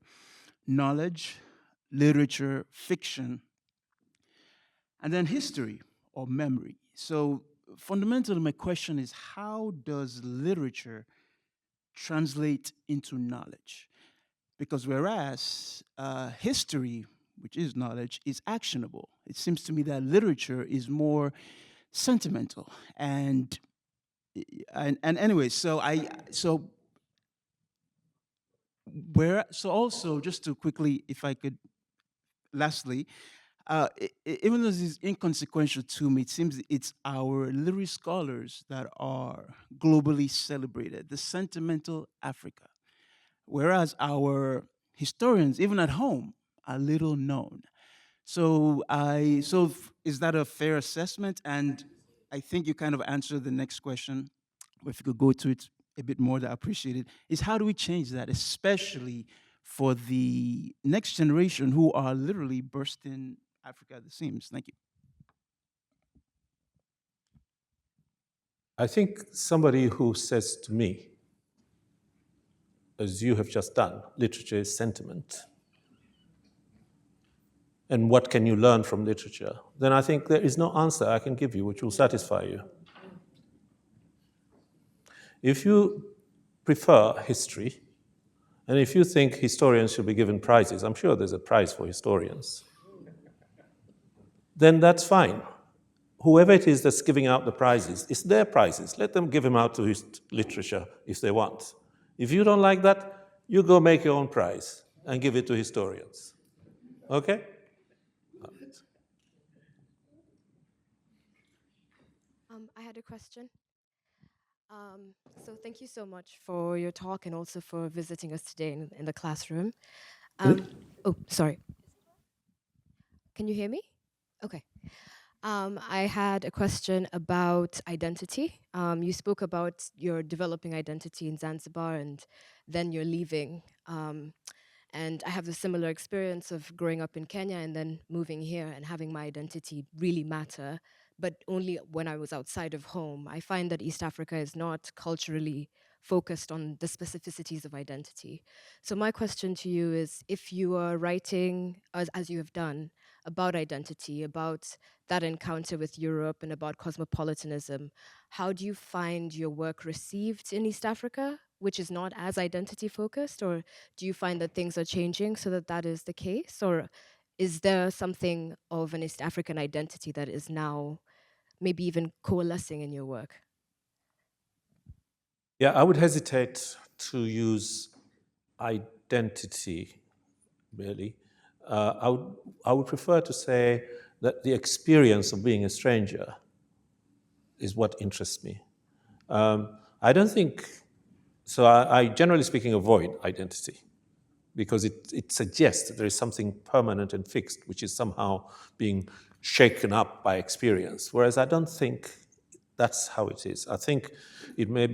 knowledge, literature, fiction, and then history or memory. So fundamentally, my question is, how does literature translate into knowledge? Because whereas history, which is knowledge, is actionable, it seems to me that literature is more sentimental. And anyway, so So also, just to quickly, if I could, lastly, even though this is inconsequential to me, it seems it's our literary scholars that are globally celebrated, the sentimental Africa, whereas our historians, even at home, are little known. Is that a fair assessment? And I think you kind of answered the next question. If you could go to it a bit more, that I appreciate it. Is how do we change that, especially for the next generation who are literally bursting Africa at the seams? Thank you. I think somebody who says to me, as you have just done, literature is sentiment, and what can you learn from literature, then I think there is no answer I can give you which will satisfy you. If you prefer history, and if you think historians should be given prizes, I'm sure there's a prize for historians, then that's fine. Whoever it is that's giving out the prizes, it's their prizes. Let them give them out to literature if they want. If you don't like that, you go make your own prize and give it to historians. Okay? I had a question. So thank you so much for your talk and also for visiting us today in the classroom. Oh, sorry. Can you hear me? Okay. I had a question about identity. You spoke about your developing identity in Zanzibar and then you're leaving. And I have a similar experience of growing up in Kenya and then moving here and having my identity really matter, but only when I was outside of home. I find that East Africa is not culturally focused on the specificities of identity. So my question to you is, if you are writing, as you have done, about identity, about that encounter with Europe and about cosmopolitanism, how do you find your work received in East Africa, which is not as identity focused? Or do you find that things are changing so that that is the case? Or is there something of an East African identity that is now maybe even coalescing in your work? Yeah, I would hesitate to use identity, really. I would prefer to say that the experience of being a stranger is what interests me. I don't think, so I generally speaking avoid identity because it suggests that there is something permanent and fixed which is somehow being shaken up by experience, whereas I don't think that's how it is. I think it may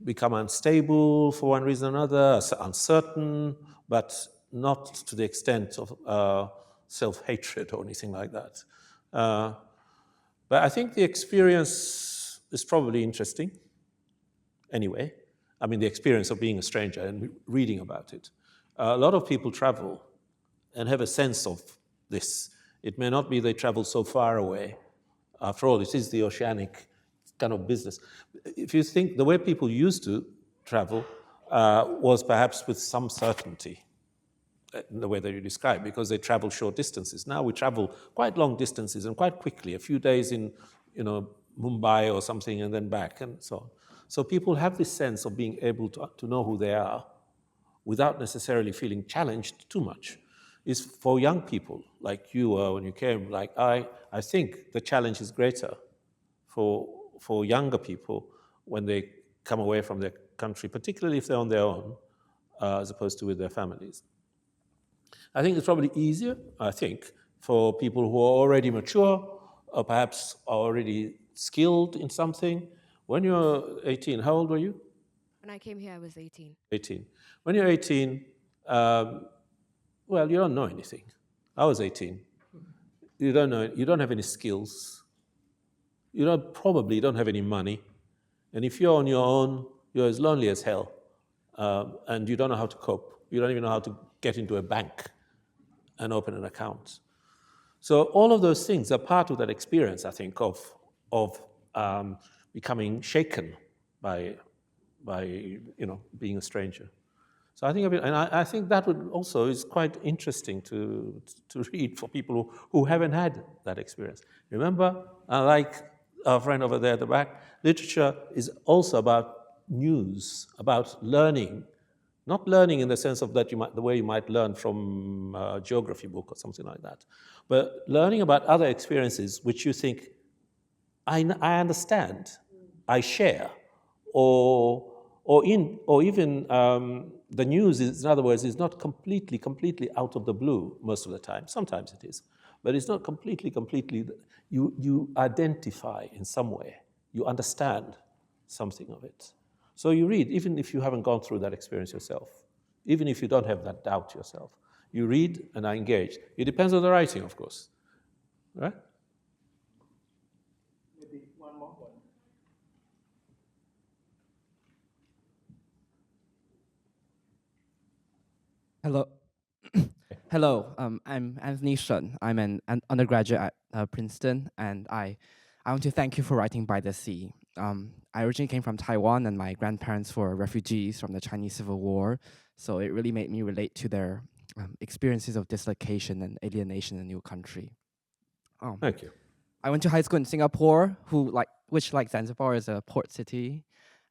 become unstable for one reason or another, uncertain, but not to the extent of self-hatred or anything like that. But I think the experience is probably interesting anyway. I mean, the experience of being a stranger and reading about it. A lot of people travel and have a sense of this. It may not be they travel so far away. After all, it is the oceanic kind of business. If you think the way people used to travel was perhaps with some certainty, in the way that you describe, because they travel short distances. Now we travel quite long distances and quite quickly, a few days in, Mumbai or something and then back and so on. So people have this sense of being able to know who they are without necessarily feeling challenged too much. Is for young people like you were when you came, like I think the challenge is greater for younger people when they come away from their country, particularly if they're on their own, as opposed to with their families. I think it's probably easier, for people who are already mature or perhaps are already skilled in something. When you're 18, how old were you? When I came here, I was 18. 18. When you're 18, well, you don't know anything. I was 18. You don't have any skills. You probably don't have any money. And if you're on your own, you're as lonely as hell. And you don't know how to cope. You don't even know how to get into a bank and open an account. So all of those things are part of that experience, I think, of becoming shaken by being a stranger. So I think, and I think that would also is quite interesting to read for people who haven't had that experience. Remember, like our friend over there at the back, literature is also about news, about learning Not learning in the sense of that the way you might learn from a geography book or something like that, but learning about other experiences which you think, I understand, I share, or even the news is, in other words, is not completely out of the blue most of the time. Sometimes it is, but it's not completely. You identify in some way. You understand something of it. So you read, even if you haven't gone through that experience yourself, even if you don't have that doubt yourself, you read and are engaged. It depends on the writing, of course, right? Maybe one more one. Hello. Hello, I'm Anthony Shen. I'm an undergraduate at Princeton, and I want to thank you for writing By the Sea. I originally came from Taiwan, and my grandparents were refugees from the Chinese Civil War, so it really made me relate to their experiences of dislocation and alienation in a new country. Thank you. I went to high school in Singapore, which like Zanzibar is a port city,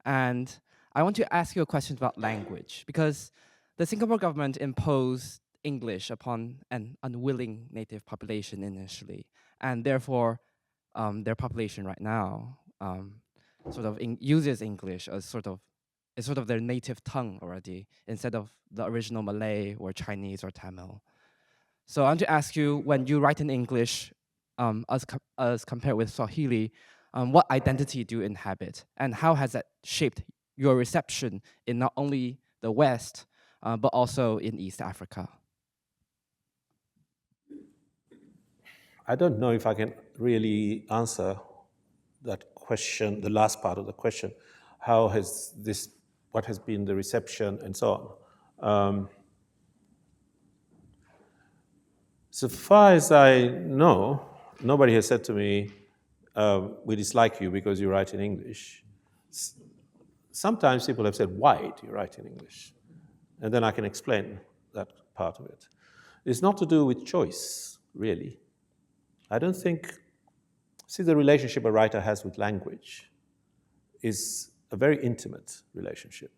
and I want to ask you a question about language, because the Singapore government imposed English upon an unwilling native population initially, and therefore their population right now uses English as sort of their native tongue already, instead of the original Malay or Chinese or Tamil. So I want to ask you, when you write in English, as compared with Swahili, what identity do you inhabit, and how has that shaped your reception in not only the West, but also in East Africa? I don't know if I can really answer that question, the last part of the question. What has been the reception and so on. So far as I know, nobody has said to me, we dislike you because you write in English. Sometimes people have said, why do you write in English? And then I can explain that part of it. It's not to do with choice, really. I don't think, the relationship a writer has with language is a very intimate relationship,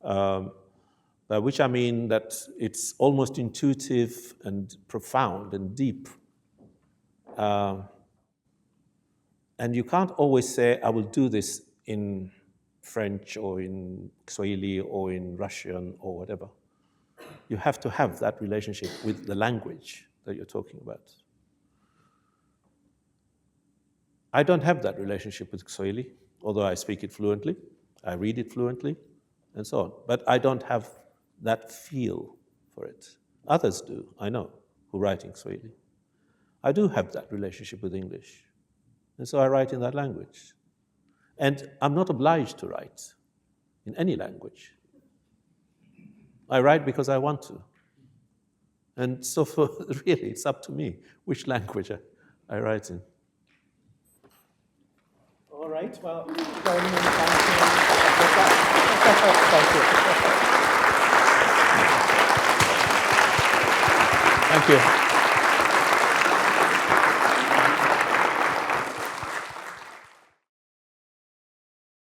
by which I mean that it's almost intuitive and profound and deep. And you can't always say, I will do this in French or in Swahili or in Russian or whatever. You have to have that relationship with the language that you're talking about. I don't have that relationship with Swahili, although I speak it fluently, I read it fluently, and so on. But I don't have that feel for it. Others do, I know, who write in Swahili. I do have that relationship with English, and so I write in that language. And I'm not obliged to write in any language. I write because I want to. And so really, it's up to me which language I write in. All right, well, very many thank you. Thank you.